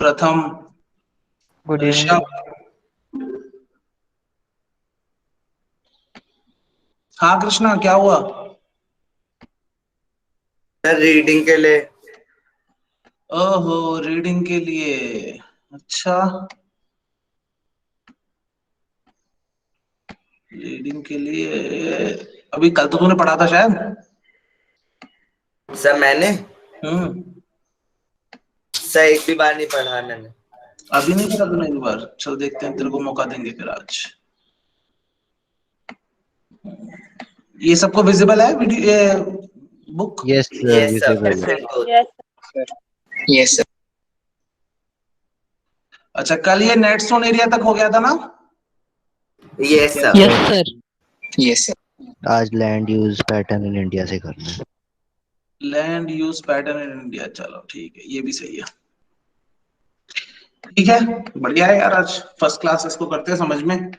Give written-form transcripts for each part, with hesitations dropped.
प्रथम, good Rishabh, evening. हाँ कृष्णा क्या हुआ? सर रीडिंग के लिए। ओहो रीडिंग के लिए, अच्छा रीडिंग के लिए। अभी कल तो तूने पढ़ा था शायद। सर मैंने हम्म। सर एक भी बार नहीं पढ़ा मैंने। अभी नहीं पढ़ा तूने एक बार? चल देखते हैं, तेरे को मौका देंगे फिर आज। ये सबको विजिबल है video book? Yes yes sir, visible. बिल्कुल। Yes sir. अच्छा कल ये नेट जोन एरिया तक हो गया था ना? Yes sir. Yes sir. Yes sir. आज land use pattern in India से करना है। Land use pattern in India, चलो ठीक है, ये भी सही है। ठीक है, बढ़िया है यार, आज फर्स्ट क्लास इसको करते हैं समझ में।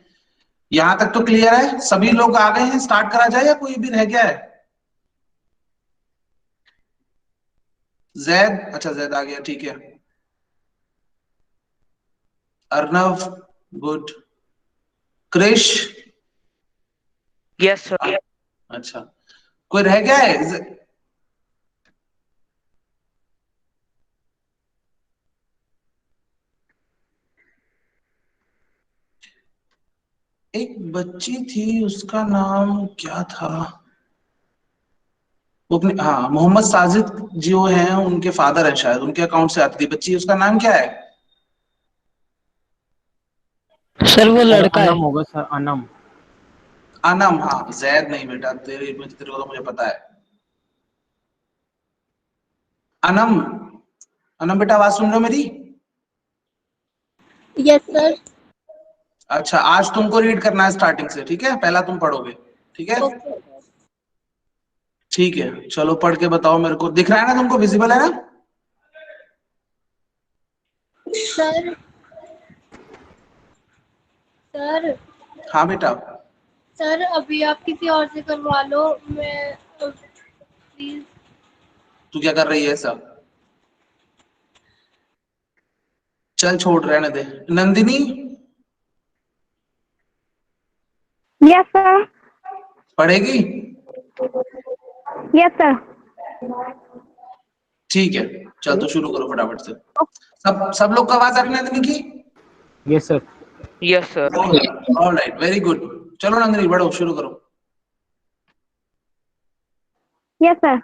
यहां तक तो क्लियर है, सभी लोग आ गए हैं, स्टार्ट करा जाए या कोई भी रह गया है? जैद, अच्छा जैद आ गया, ठीक है। Arnav, good. Krish, yes sir. अच्छा कोई रह गया है? एक बच्ची थी, उसका नाम क्या था? वो अपने, हाँ मोहम्मद साजिद जो हैं उनके फादर हैं शायद, उनके अकाउंट से आती थी बच्ची, उसका नाम क्या है? सर वो लड़का है। अनम होगा सर, अनम। अनम, हाँ जैद नहीं बेटा, तेरे को तो मुझे पता है। अनम, अनम बेटा आवाज सुन रहे हो मेरी? Yes sir. अच्छा आज तुमको रीड करना है स्टार्टिंग से, ठीक है? पहला तुम पढ़ोगे, ठीक है? ओके ठीक है चलो पढ़ के बताओ मेरे को, दिख रहा है ना तुमको, विजिबल है ना? सर। सर। हाँ बेटा। सर अभी आप किसी और से करवा लो, मैं प्लीज। तू क्या कर रही है सब? चल छोड़, रहने दे। Nandini, yes sir. पढ़ेगी? Yes sir. ठीक है चल तो शुरू करो फटाफट से। सब लोग को आवाज आ रही है नंदिनी की? Yes sir. Yes sir. Alright, very good. चलो नंदिनी बढ़ो, शुरू करो। Yes, sir.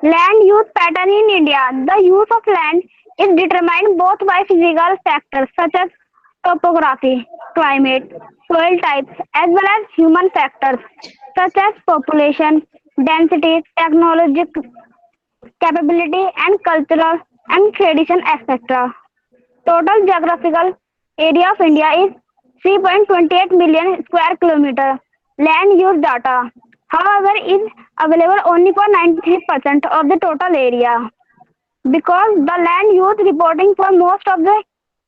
Land use pattern in India. The use of land is determined both by physical factors such as topography, climate, soil types, as well as human factors such as population, density, technological capability, and cultural and tradition, etc. Total geographical area of India is 3.28 million square kilometer. Land use data, however, is available only for 93% of the total area because the land use reporting for most of the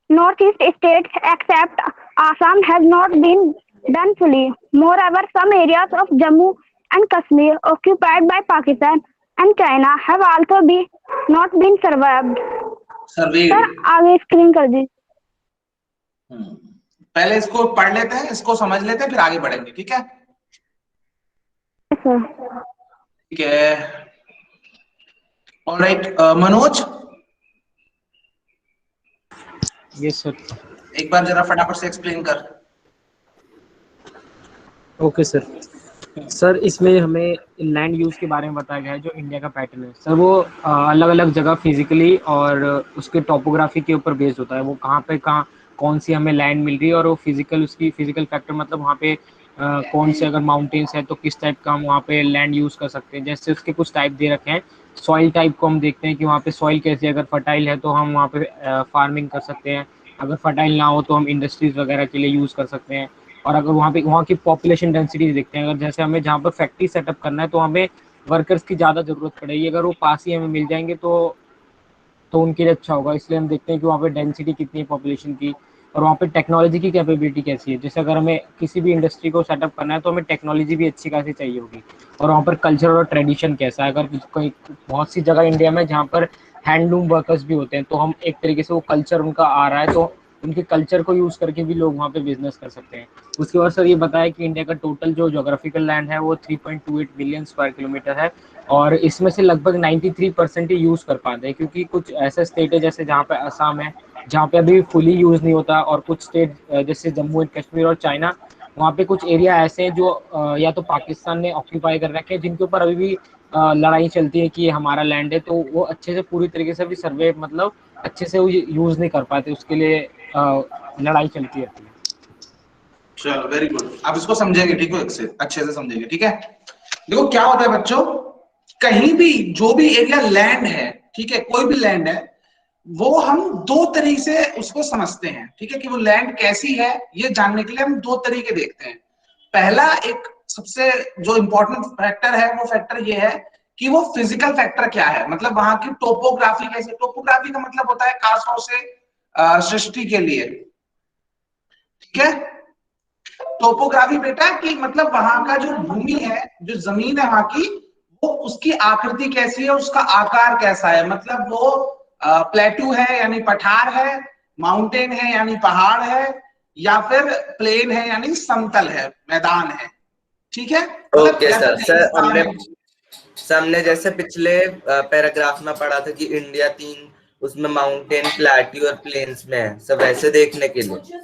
northeast states except Assam has not been done fully. Moreover, some areas of Jammu and Kashmir occupied by Pakistan and China have also not been surveyed. Served. Sir आगे screen कर दी। पहले इसको पढ़ लेते हैं, इसको समझ लेते हैं, फिर आगे बढ़ेंगे, ठीक है? सर ठीक है, ऑलराइट। Manoj, yes sir. एक बार जरा फटाफट से एक्सप्लेन कर। Okay sir. सर इसमें हमें लैंड यूज़ के बारे में बताया गया है जो इंडिया का पैटर्न है सर, वो अलग अलग जगह फिजिकली और उसके टोपोग्राफी के ऊपर बेस्ड होता है। वो कहाँ पे कहाँ कौन सी हमें लैंड मिल रही है और वो फिजिकल, उसकी फिजिकल फैक्टर मतलब वहाँ पे कौन से अगर माउंटेन्स है तो किस टाइप का हम वहाँ पे लैंड यूज़ कर सकते हैं। जैसे उसके कुछ टाइप दे रखे हैं। सॉइल टाइप को हम देखते हैं कि वहाँ पे सॉइल कैसी है, अगर फर्टाइल है तो हम वहाँ पे फार्मिंग कर सकते हैं, अगर फर्टाइल ना हो तो हम इंडस्ट्रीज वगैरह के लिए यूज़ कर सकते हैं। और अगर वहाँ पे वहाँ की पॉपुलेशन डेंसिटी देखते हैं, अगर जैसे हमें जहाँ पर फैक्ट्री सेटअप करना है तो हमें वर्कर्स की ज़्यादा ज़रूरत पड़ेगी, अगर वो पास ही हमें मिल जाएंगे तो उनके लिए अच्छा होगा। इसलिए हम देखते हैं कि वहाँ पे डेंसिटी कितनी है पॉपुलेशन की, और वहाँ पे टेक्नोलॉजी की कैपेबिलिटी कैसी है। जैसे अगर हमें किसी भी इंडस्ट्री को सेटअप करना है तो हमें टेक्नोलॉजी भी अच्छी खासी चाहिए होगी। और वहाँ पर कल्चर और ट्रेडिशन कैसा है, अगर कोई बहुत सी जगह इंडिया में जहाँ पर हैंडलूम वर्कर्स भी होते हैं, तो हम एक तरीके से वो कल्चर उनका आ रहा है, तो उनके कल्चर को यूज करके भी लोग वहाँ पे बिजनेस कर सकते हैं। उसके बाद सर ये बताया कि इंडिया का टोटल जो जोग्राफिकल लैंड है वो 3.28 बिलियन स्क्वायर किलोमीटर है, और इसमें से लगभग 93% ही यूज कर पाते हैं, क्योंकि कुछ ऐसे स्टेट है जैसे जहाँ पे असम है जहाँ पे अभी फुली यूज नहीं होता, और कुछ स्टेट जैसे जम्मू एंड कश्मीर और चाइना, वहाँ पे कुछ एरिया ऐसे हैं जो या तो पाकिस्तान ने ऑक्यूपाई कर रखे हैं, जिनके ऊपर अभी भी लड़ाई चलती है कि ये हमारा लैंड है, तो वो अच्छे से पूरी तरीके से भी सर्वे मतलब अच्छे से वो यूज नहीं कर पाते, उसके लिए लड़ाई चलती रहती है। चलो वेरी गुड, आप इसको समझेंगे, ठीक है, अच्छे से समझेंगे, ठीक है। देखो क्या होता है बच्चों, कहीं भी जो भी एरिया लैंड है, ठीक है, कोई भी लैंड है, वो हम दो तरीके से उसको समझते हैं, ठीक है, कि वो लैंड कैसी है ये जानने के लिए हम दो तरीके देखते हैं। पहला एक सबसे जो इंपॉर्टेंट फैक्टर है वो फैक्टर ये है कि वो फिजिकल फैक्टर क्या है, मतलब वहां की टोपोग्राफी कैसे, टोपोग्राफी का मतलब होता है खासतौर से सृष्टि के लिए, ठीक है। टोपोग्राफी बेटा कि मतलब वहां का जो भूमि है, जो जमीन है वहां की, वो उसकी आकृति कैसी है, उसका आकार कैसा है, मतलब वो प्लेटू है यानी पठार है, माउंटेन है यानी पहाड़ है, या फिर प्लेन है यानी समतल है, मैदान है, ठीक है। ओके सर, हमने जैसे पिछले पैराग्राफ में पढ़ा था कि इंडिया 3 उसमें माउंटेन, प्लेट्यू और प्लेन्स में है, सब ऐसे देखने के लिए।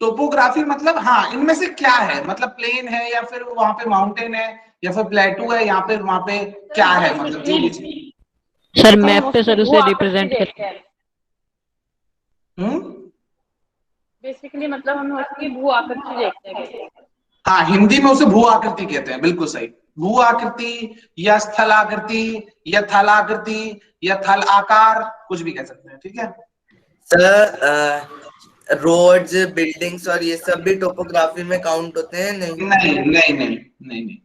टोपोग्राफी मतलब हाँ, इनमें से क्या है, मतलब प्लेन है या फिर वहां पे माउंटेन है या फिर प्लेटू है, यहाँ पे वहां पे क्या है, मतलब जो भी सर मैप पे सर उसे रिप्रेजेंट करते हैं। बेसिकली मतलब हम उसकी भू आकृति देखते हैं। हाँ, हिंदी में उसे भू आकृति कहते हैं, बिल्कुल सही। भू आकृति या स्थल आकृति या थल आकृति या थल आकार, कुछ भी कह सकते हैं, ठीक है सर। रोड्स, बिल्डिंग्स और ये सब भी टोपोग्राफी में काउंट होते हैं? नहीं नहीं नहीं नहीं नहीं नहीं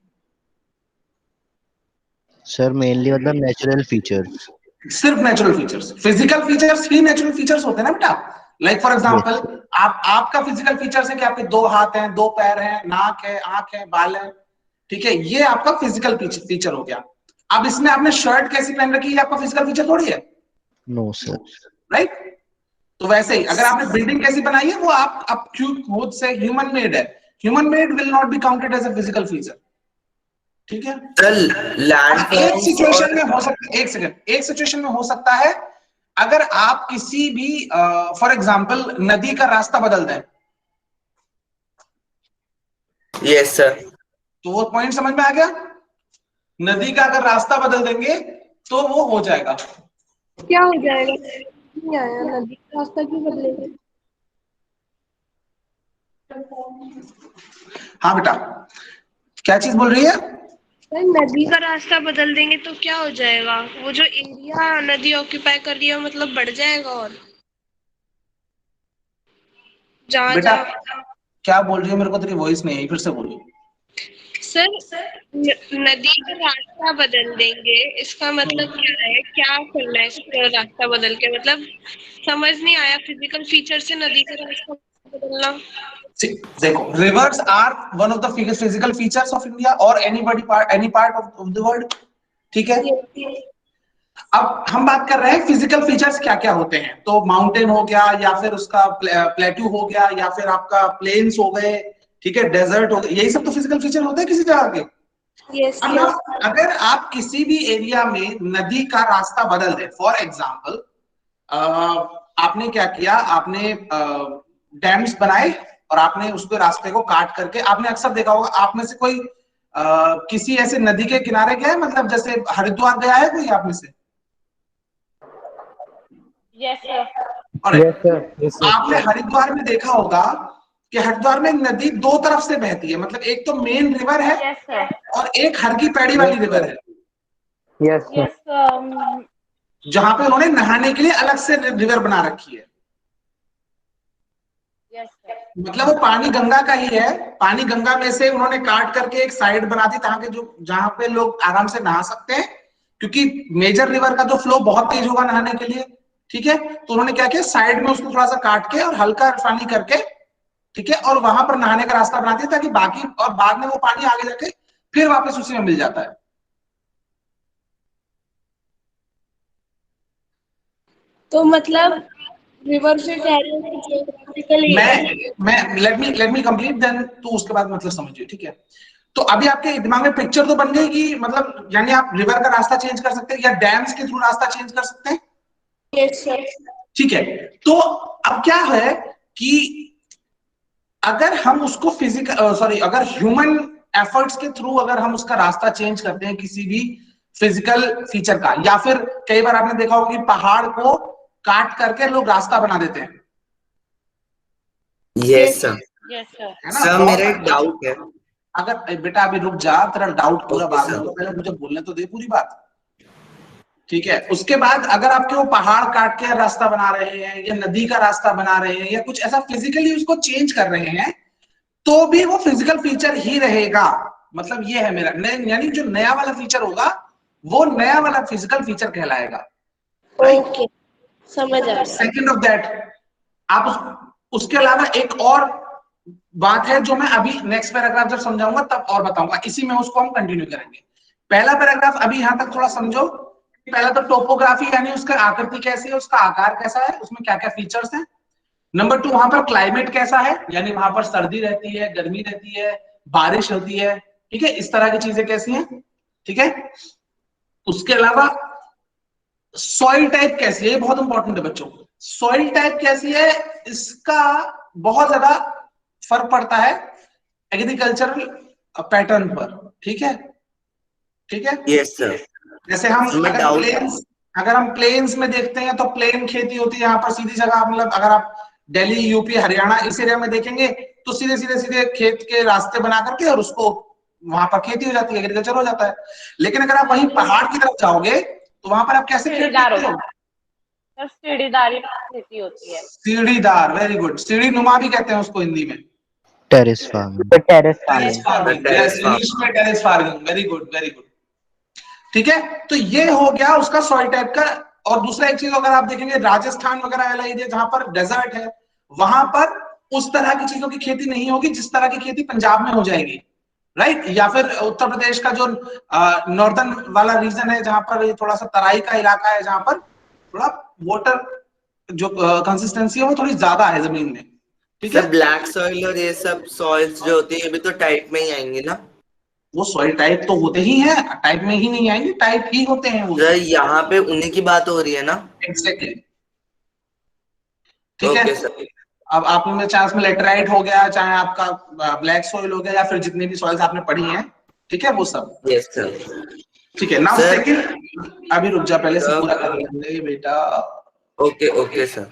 सर मेनली मतलब नेचुरल फीचर्स, सिर्फ नेचुरल फीचर्स, फिजिकल फीचर्स ही नेचुरल फीचर्स होते हैं ना बेटा। लाइक फॉर एग्जांपल, आपका फिजिकल फीचर्स है कि आपके 2 हाथ हैं, 2 पैर हैं, नाक है, आंख है, बाल है, ठीक है, ये आपका फिजिकल फीचर हो गया। अब इसमें आपने शर्ट कैसी पहन रखी है, आपका फिजिकल फीचर थोड़ी है, नो सर, राइट। तो वैसे ही अगर आपने बिल्डिंग कैसी बनाई है, वो आप खुद से ह्यूमन मेड है, human made will not be counted as a physical feature, ठीक है। एक सिचुएशन में हो सकता है, एक सेकंड, एक सिचुएशन में हो सकता है अगर आप किसी भी फॉर एग्जांपल नदी का रास्ता बदल दें, यस सर, तो वो पॉइंट समझ में आ गया। नदी का अगर रास्ता बदल देंगे तो वो हो जाएगा, क्या हो जाएगा, नहीं आया, नदी का रास्ता क्यों बदलेगा। हाँ बेटा, क्या चीज बोल रही है। नदी का रास्ता बदल देंगे तो क्या हो जाएगा, वो जो एरिया नदी ऑक्यूपाई कर रही है मतलब बढ़ जाएगा, और जहाँ बेटा जहाँ क्या बोल रही है, मेरे को तेरी वॉइस नहीं आई, फिर से बोलिए। सर नदी का रास्ता बदल देंगे, इसका मतलब क्या है, क्या करना है इसका रास्ता बदल के, मतलब समझ नहीं आया, फिजिकल फीचर से नदी का रास्ता बदलना। देखो, rivers are one of the physical features of India और any part of the world, ठीक है। अब हम बात कर रहे हैं फिजिकल फीचर्स क्या क्या होते हैं, तो माउंटेन हो गया, या फिर उसका प्लेट्यू हो गया, या फिर आपका प्लेन्स हो गए, ठीक है, डेजर्ट हो गए, यही सब तो फिजिकल फीचर होते हैं किसी जगह के। अब अगर आप किसी भी एरिया में नदी का रास्ता बदल दें, फॉर एग्जाम्पल आपने क्या किया, आपने डैम्स बनाए और आपने उसके रास्ते को काट करके, आपने अक्सर देखा होगा, आप में से कोई किसी ऐसे नदी के किनारे गया है, मतलब जैसे हरिद्वार गया है कोई आप में से। यस सर, आपने हरिद्वार में देखा होगा कि हरिद्वार में नदी 2 तरफ से बहती है, मतलब एक तो मेन रिवर है और एक हर की पैड़ी वाली रिवर है, जहां पे उन्होंने नहाने के लिए अलग से रिवर बना रखी है। मतलब वो पानी गंगा का ही है, पानी गंगा में से उन्होंने काट करके एक साइड बना दी ताकि जो जहां पे लोग आराम से नहा सकते हैं, क्योंकि मेजर रिवर का जो फ्लो बहुत तेज होगा नहाने के लिए, ठीक है। तो उन्होंने क्या किया, साइड में उसको थोड़ा सा काट के और हल्का पानी करके, ठीक है, और वहां पर नहाने का रास्ता बना दिया ताकि बाकी, और बाद में वो पानी आगे जाके फिर वापस उसी में मिल जाता है। तो मतलब रिवर से कह रहे हैं कि जियोग्राफिकली मैं लेट मी कंप्लीट, देन तो उसके बाद मतलब समझिए, ठीक है। तो अभी आपके दिमाग में पिक्चर तो बन गई कि मतलब यानी आप रिवर का रास्ता चेंज कर सकते हैं या डैम्स के थ्रू रास्ता चेंज कर सकते हैं। Yes sir. ठीक है, तो अब क्या है कि अगर हम उसको अगर ह्यूमन एफर्ट्स के थ्रू अगर हम उसका रास्ता चेंज करते हैं किसी भी फिजिकल फीचर का, या फिर कई बार आपने देखा होगा कि पहाड़ को काट करके लोग रास्ता बना देते हैं। Yes sir. Yes sir. है ना? सर बहुत मेरा एक सारी डाउट है। अगर बेटा अभी रुक जा, तेरा डाउट पूरा ओके बाद में, सर। तो पहले मुझे बोलने तो दे पूरी बात। ठीक है, उसके बाद अगर आपके वो पहाड़ काट के रास्ता बना रहे हैं या नदी का रास्ता बना रहे हैं या कुछ ऐसा फिजिकली उसको चेंज कर रहे हैं, तो भी वो फिजिकल फीचर ही रहेगा। मतलब ये है मेरा, यानी जो नया वाला फीचर होगा वो नया वाला फिजिकल फीचर कहलाएगा। ओके, समझ आ गया। सेकंड ऑफ दैट, उसके अलावा एक और बात है जो मैं अभी नेक्स्ट पैराग्राफ जब समझाऊंगा तब और बताऊंगा, इसी में उसको हम कंटिन्यू करेंगे। पहला पैराग्राफ अभी यहां तक थोड़ा समझो। पहला तो टोपोग्राफी यानी उसका आकृति कैसी है, उसका आकार कैसा है, उसमें क्या क्या फीचर्स हैं। नंबर 2, वहां पर क्लाइमेट कैसा है, यानी वहां पर सर्दी रहती है, गर्मी रहती है, बारिश होती है, ठीक है, इस तरह की चीजें कैसी हैं। ठीक है, उसके अलावा सॉइल टाइप कैसी है, ये बहुत इंपॉर्टेंट है बच्चों। सॉइल टाइप कैसी है, इसका बहुत ज्यादा फर्क पड़ता है एग्रीकल्चरल पैटर्न पर। ठीक है, ठीक है। Yes sir. जैसे हम अगर हम प्लेन्स में देखते हैं तो प्लेन खेती होती है, यहाँ पर सीधी जगह, मतलब अगर आप दिल्ली, यूपी, हरियाणा इस एरिया में देखेंगे तो सीधे सीधे सीधे खेत के रास्ते बना करके और उसको वहां पर खेती हो जाती है, एग्रीकल्चर हो जाता है। लेकिन अगर आप वहीं पहाड़ की तरफ जाओगे तो वहां पर आप कैसे खेती सीढ़ीदार करते हो? होता है, सीढ़ीदारी खेती होती है। सीढ़ीदार, वेरी गुड, सीढ़ी नुमा भी कहते हैं उसको हिंदी में। Terrace farming. Terrace terrace farming, terrace English में terrace farming, very good very good. ठीक है, तो ये हो गया उसका सॉइल टाइप का। और दूसरा एक चीज अगर आप देखेंगे, राजस्थान वगैरह वाला एरिया जहां पर डेजर्ट है, वहां पर उस तरह की चीजों की खेती नहीं होगी जिस तरह की खेती पंजाब में हो जाएगी, राइट। या फिर उत्तर प्रदेश का जो नॉर्दर्न वाला रीजन है जहां पर थोड़ा सा तराई का इलाका है, जहां पर थोड़ा वाटर जो कंसिस्टेंसी है वो थोड़ी ज्यादा है जमीन में। ठीक है, सर ब्लैक सॉइल और ये सब सॉइल्स जो होती है ये भी तो टाइप में ही आएंगे ना? वो सॉइल टाइप तो होते ही हैं, टाइप में ही नहीं आएंगे, टाइप ही होते हैं वो। सर यहाँ पे उन्हीं की बात हो रही है ना? एग्जैक्टली। ठीक है, ओके सर। अब आप में चाहे उसमें लेटराइट हो गया, चाहे आपका ब्लैक सॉइल हो गया, या फिर जितनी भी सॉइल्स आपने पढ़ी हैं, ठीक है, वो सब। Yes sir. ठीक है, नाउ सर सेकंड, अभी रुक जा, पहले से पूरा कर लेंगे बेटा। Okay okay sir.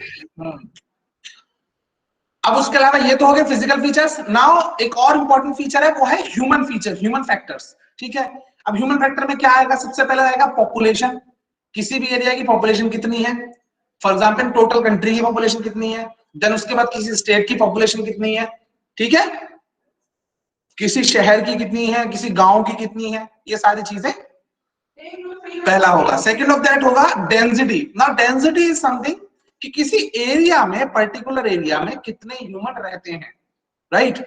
अब उसके अलावा ये तो हो गए फिजिकल फीचर्स। नाउ एक और इंपॉर्टेंट फीचर है, वो है ह्यूमन फीचर, ह्यूमन फैक्टर्स। ठीक है, अब ह्यूमन फैक्टर में क्या आएगा, सबसे पहले आएगा पॉपुलेशन। किसी भी एरिया की पॉपुलेशन कितनी है, फॉर एग्जाम्पल टोटल कंट्री की पॉपुलेशन कितनी है, देन उसके बाद किसी स्टेट की पॉपुलेशन कितनी है, ठीक है, किसी शहर की कितनी है, किसी गांव की कितनी है, ये सारी चीजें पहला होगा। सेकंड ऑफ दैट होगा density. Now density is something कि किसी एरिया में, पर्टिकुलर एरिया में कितने ह्यूमन रहते हैं, राइट।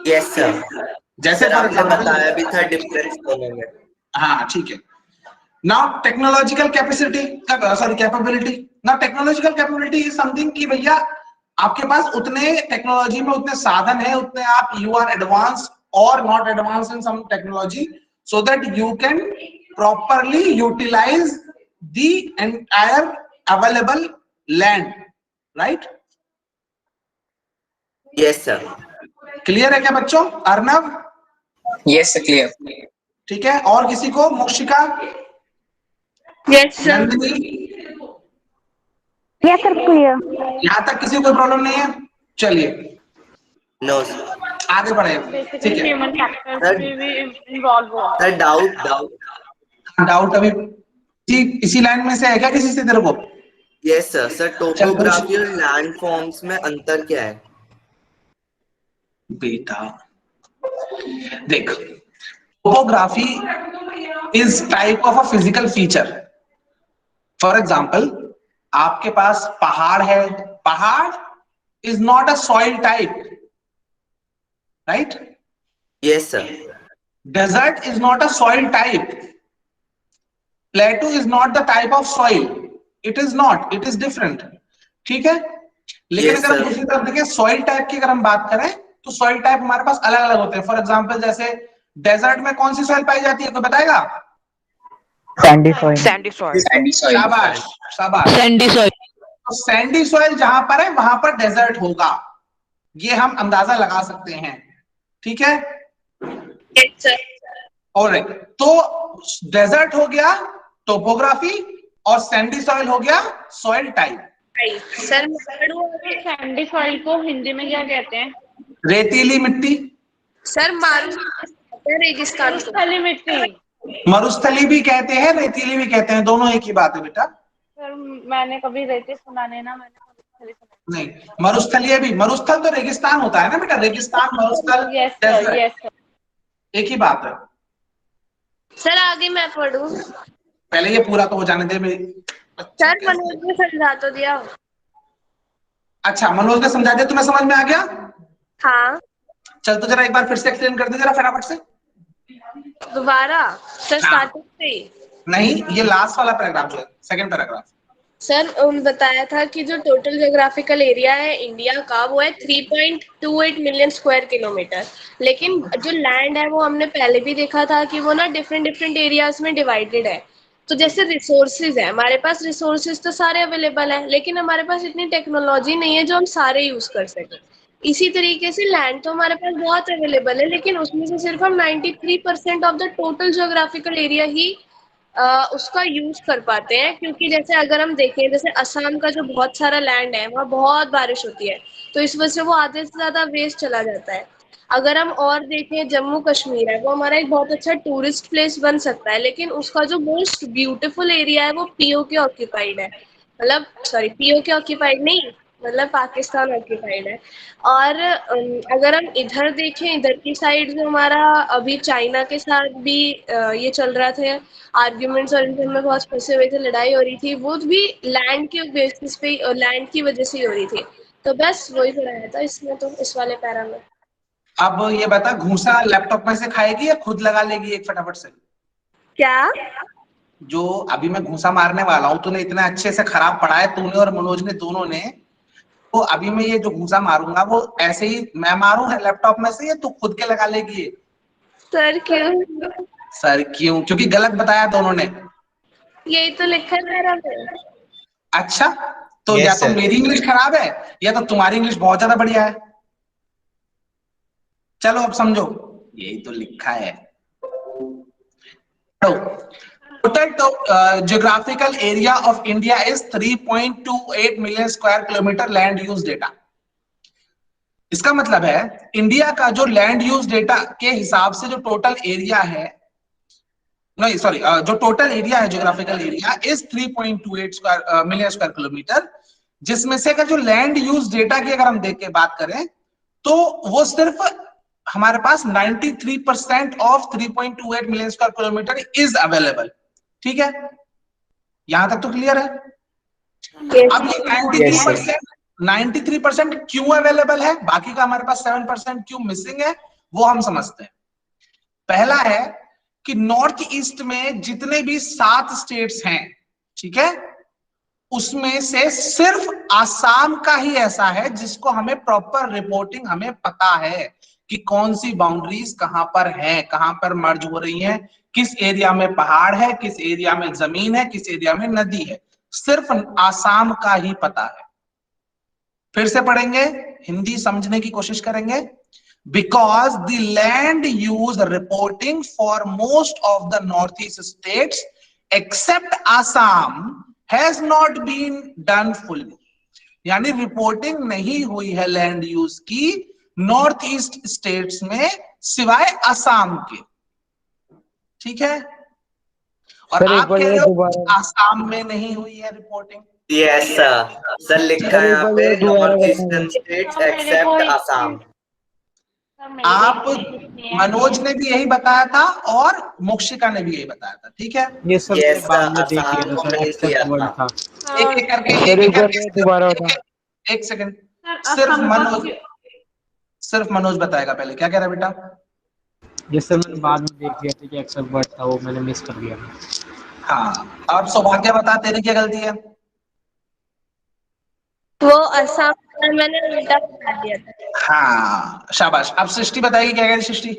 Yes sir. जैसे सर फॉर आपने एग्जाम्पल, बताया भी था डिफरेंस दोनों में। हाँ ठीक है। Now technological capacity, sorry capability. Now technological capability is something कि भैया आपके पास उतने टेक्नोलॉजी में उतने साधन है, उतने आप यू आर एडवांस और not advance in some technology, so that you can properly utilize the entire available land, right? Yes sir. Clear है क्या बच्चों? अर्नव? Yes clear. ठीक है, और किसी को? Mokshika? Yes sir. Nandini? Yes sir, clear. यहाँ तक किसी को कोई प्रॉब्लम नहीं है? चलिए नो सर। आगे बढ़े। बेसिकली ठीक है, ह्यूमन फैक्टर्स भी इन्वॉल्व होते हैं। सर डाउट डाउट अभी इसी लाइन में से है क्या किसी से तेरे को? Yes sir. सर टोपोग्राफी और लैंड फॉर्म्स में अंतर क्या है? बेटा देख, topography is type of a physical feature. For example आपके पास पहाड़ है, pahad is not a soil type, right. Yes sir. Desert is not a soil type, plateau is not the type of soil, it is not, it is different, ठीक है। लेकिन Yes, अगर हम sir. दूसरी तरफ देखें सॉइल टाइप की अगर हम बात करें तो सॉइल टाइप हमारे पास अलग अलग होते हैं। फॉर एग्जांपल जैसे डेजर्ट में कौन सी सॉइल पाई जाती है, कोई बताएगा? Sandy soil. Sandy soil. शाबाश शाबाश। Sandy soil. तो सैंडी सॉइल जहां पर है वहां पर डेजर्ट होगा, ये हम अंदाजा लगा सकते हैं, ठीक है। Yes, sir. ऑलराइट, तो डेजर्ट हो गया टोपोग्राफी और सैंडी सॉइल हो गया soil type. Sir Sandy soil को हिंदी में क्या कहते हैं? रेतीली मिट्टी, सर मारू रेगिस्तान को। काली मिट्टी। मरुस्थली भी कहते हैं, रेतीली भी कहते हैं, दोनों एक ही बात है बेटा। सर मैंने कभी रेती सुना नहीं ना, मैंने मरुस्थली सुना। नहीं, मरुस्थलीय भी, मरुस्थल तो रेगिस्तान होता है ना बेटा, रेगिस्तान मरुस्थल यस सर, यस सर। एक ही बात है। सर आगे मैं पढ़ूं? पहले ये पूरा तो हो जाने दे मेरी। सर मनोज ने समझा तो दिया। अच्छा, मनोज ने समझा दिया, तुम्हें समझ में आ गया? हाँ। चल तो जरा एक बार फिर से एक्सप्लेन कर दे जरा फटाफट से। दोबारा सर स्टार्टिंग से? नहीं, ये लास्ट वाला पैराग्राफ जो है, सेकंड पैराग्राफ। सर बताया था कि जो टोटल ज्योग्राफिकल एरिया है इंडिया का वो है 3.28 मिलियन स्क्वायर किलोमीटर। लेकिन जो लैंड है वो हमने पहले भी देखा था कि वो ना डिफरेंट डिफरेंट एरियाज में डिवाइडेड है। तो जैसे रिसोर्सेज है, हमारे पास रिसोर्सेज तो सारे अवेलेबल है, लेकिन हमारे पास इतनी टेक्नोलॉजी नहीं है जो हम सारे यूज कर सकें। इसी तरीके से लैंड तो हमारे पास बहुत अवेलेबल है, लेकिन उसमें से सिर्फ हम 93% of the total geographical area ही उसका यूज कर पाते हैं। क्योंकि जैसे अगर हम देखें, जैसे असम का जो बहुत सारा लैंड है वहाँ बहुत बारिश होती है, तो इस वजह से वो आधे से ज्यादा वेस्ट चला जाता है। अगर हम और देखें, जम्मू कश्मीर है, वो हमारा एक बहुत अच्छा टूरिस्ट प्लेस बन सकता है, लेकिन उसका जो मोस्ट ब्यूटीफुल एरिया है वो पीओके ऑक्यूपाइड है। मतलब सॉरी, पीओके ऑक्यूपाइड नहीं, मतलब पाकिस्तान ऑक्यूपाइड है। और अगर हम इधर देखें, इधर की साइड जो हमारा अभी चाइना के साथ भी ये चल रहा थे आर्ग्यूमेंट्स और इनमें बहुत फंसे हुए थे, लड़ाई हो रही थी, वो भी लैंड के बेसिस पे, लैंड की वजह से ही हो रही थी। तो बस वही पढ़ाया था इसमें, तो इस वाले पैरा में। अब ये बता, घूसा लैपटॉप में से खाएगी या खुद लगा लेगी एक फटाफट से? क्या? जो अभी मैं घूसा मारने वाला हूँ, तूने इतना अच्छे से खराब पढ़ा है, तूने और मनोज ने दोनों ने, तो अभी मैं ये जो घूसा मारूंगा वो ऐसे ही मैं मारूं लैपटॉप में से, या तू खुद के लगा लेगी? सर क्यों? सर क्यों? क्योंकि गलत बताया दोनों ने। यही तो लिखा है मेरा में। अच्छा, तो Yes, या तो sir. मेरी इंग्लिश खराब है या तो तुम्हारी इंग्लिश बहुत ज्यादा बढ़िया है। चलो अब समझो, यही तो लिखा है। Total geographical area of India is 3.28 million square kilometre land use data. इसका मतलब है इंडिया का जो लैंड यूज डेटा के हिसाब से जो टोटल एरिया है, नहीं सॉरी, जो टोटल एरिया है geographical area is 3.28 million square kilometre, जिसमें से अगर जो लैंड यूज डेटा की अगर हम देख के बात करें तो वो सिर्फ हमारे पास 93% of 3.28 million square kilometre is available. ठीक है, यहां तक तो क्लियर है? अब ये 93% क्यों अवेलेबल है, बाकी का हमारे पास 7% क्यों मिसिंग है, वो हम समझते हैं। पहला है कि नॉर्थ ईस्ट में जितने भी 7 स्टेट्स हैं, ठीक है, उसमें से सिर्फ आसाम का ही ऐसा है जिसको हमें प्रॉपर रिपोर्टिंग हमें पता है कि कौन सी बाउंड्रीज कहां पर है, कहां पर मर्ज हो रही हैं, किस एरिया में पहाड़ है, किस एरिया में जमीन है, किस एरिया में नदी है, सिर्फ आसाम का ही पता है। फिर से पढ़ेंगे, हिंदी समझने की कोशिश करेंगे। Because the land use reporting for most of the northeast states except Assam has not been done fully, यानी रिपोर्टिंग नहीं हुई है लैंड यूज की नॉर्थ ईस्ट स्टेट्स में सिवाय असम के। ठीक है, और आप कह रहे हो आसाम में नहीं हुई है रिपोर्टिंग। यस सर, लिखा है यहाँ पे north eastern states except Assam. आप मनोज ने भी यही बताया था और मोक्षिका ने भी यही बताया था। ठीक है, ये सब Yes, बाद में देख आसाम लिया था सर, में एक्सेप्ट दिया वर्ड था। था। एक एक करके दोबारा होता। एक सेकंड, सिर्फ मनोज बताएगा। पहले क्या कह रहा है बेटा? ये सर मैंने बाद में देख लिया था कि एक्सेप्ट वर्ड था, वो मैंने मिस कर दिया। हाँ, अब सौभाग्य बता तेरी क्या गलती है? वो असम का मैंने उल्टा बता दिया था। हाँ शाबाश। अब सृष्टि बताएगी, क्या कह रही सृष्टि?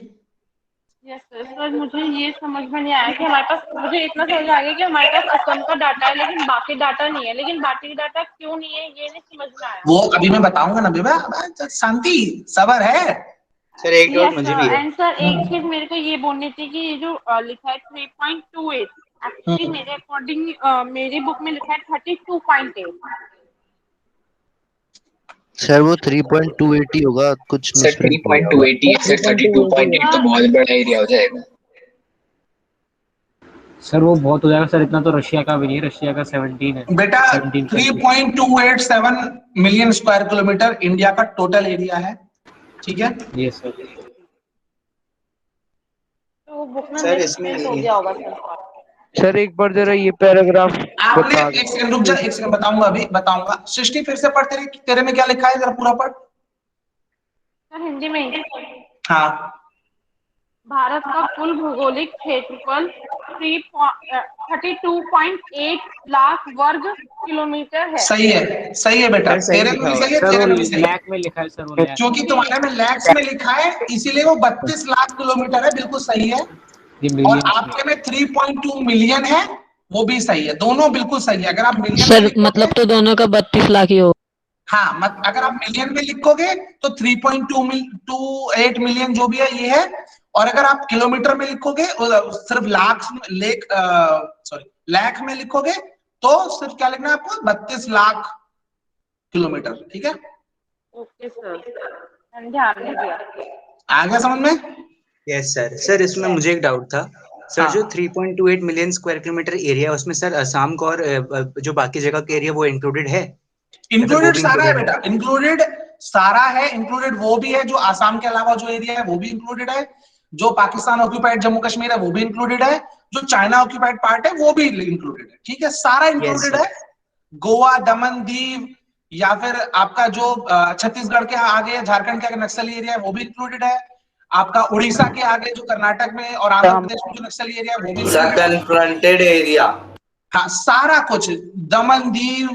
Yes sir. सर मुझे ये समझ में नहीं आया कि हमारे पास, मुझे इतना समझ आ गया कि हमारे पास असम का डाटा है लेकिन बाकी डाटा नहीं है, लेकिन बाकी डाटा क्यों नहीं है ये नहीं समझ में आया। वो अभी मैं बताऊंगा ना बेबा, शांति, सबर है। सर एक डाउट यस मुझे भी सर। है। एंड सर एक चीज मेरे को ये बोलनी थी कि ये जो लिखा है 3.28, एक्चुअली मेरे अकॉर्डिंग मेरी बुक में लिखा है 32.8। सर वो 3.280 होगा, कुछ सर मिसप्रिंट हो गया होगा। 3.280 है सर, 32.8 तो बहुत बड़ा एरिया हो जाएगा। सर वो बहुत हो जाएगा सर, इतना तो रशिया का भी नहीं है, रशिया का 17 है। बेटा 17. 3.287 मिलियन स्क्वायर किलोमीटर इंडिया का टोटल एरिया है, ठीक है? Yes sir. तो बुक में सर मिसप्रिंट हो इसमें गया होगा सर। सर एक बार जरा ये पैराग्राफ आपने बता एक सेकंड रुक जा, एक सेकंड बताऊंगा, अभी बताऊंगा। सृष्टि फिर से पढ़, तेरे में क्या लिखा है जरा पूरा पढ़। सर हिंदी में ही। हाँ भारत का कुल भौगोलिक क्षेत्रफल 32.8 लाख वर्ग किलोमीटर है। सही है, सही है बेटा, सर सही तेरे में लिखा भी हुआ सही है। है, सर तेरे वो में भी सही है, लैक में लिखा है सर, वो लैक। क्योंकि तुम्हारे में लैक्स में लिखा है इसीलिए वो 32 लाख किलोमीटर है, बिल्कुल सही है। ये और मिलियन आपके में 3.2 मिलियन है, वो भी सही है, दोनों बिल्कुल सही है। अगर आप मिलियन में सर लिखोगे, मतलब तो दोनों का 32 लाख ही हो। हाँ मत, अगर आप मिलियन में लिखोगे तो 3.28 मिलियन जो भी है ये है। और अगर आप किलोमीटर में लिखोगे, सिर्फ लाख लेख सॉरी लाख में लिखोगे तो सिर्फ क्या लिखना है आपको, 32 लाख किलोमीटर, ठीक है? ओके सर, मैंने ध्यान नहीं दिया। आ गया समझ में? Yes sir. सर इसमें मुझे एक डाउट था सर, जो हाँ 3.28 मिलियन स्क्वायर किलोमीटर एरिया है उसमें सर असम का और जो बाकी जगह के एरिया वो इंक्लूडेड है, या फिर वो इंक्लूडेड भी सारा है इंक्लूडेड है? बेटा, इंक्लूडेड सारा है, इंक्लूडेड वो भी है जो आसाम के अलावा जो एरिया है वो भी इंक्लूडेड है, जो पाकिस्तान ऑक्यूपाइड जम्मू कश्मीर है वो भी इंक्लूडेड है, जो चाइना ऑक्यूपाइड पार्ट है वो भी इंक्लूडेड है, ठीक है? सारा यस इंक्लूडेड सर। है। गोवा, दमन दीव, या फिर आपका जो छत्तीसगढ़ के आगे झारखंड के नक्सली एरिया है वो भी इंक्लूडेड है। आपका उड़ीसा के आगे जो कर्नाटक में और आंध्र प्रदेश में जो नक्सली एरिया है वो भी इंक्लूडेड है। Confronted area. हाँ सारा कुछ, दमन दीव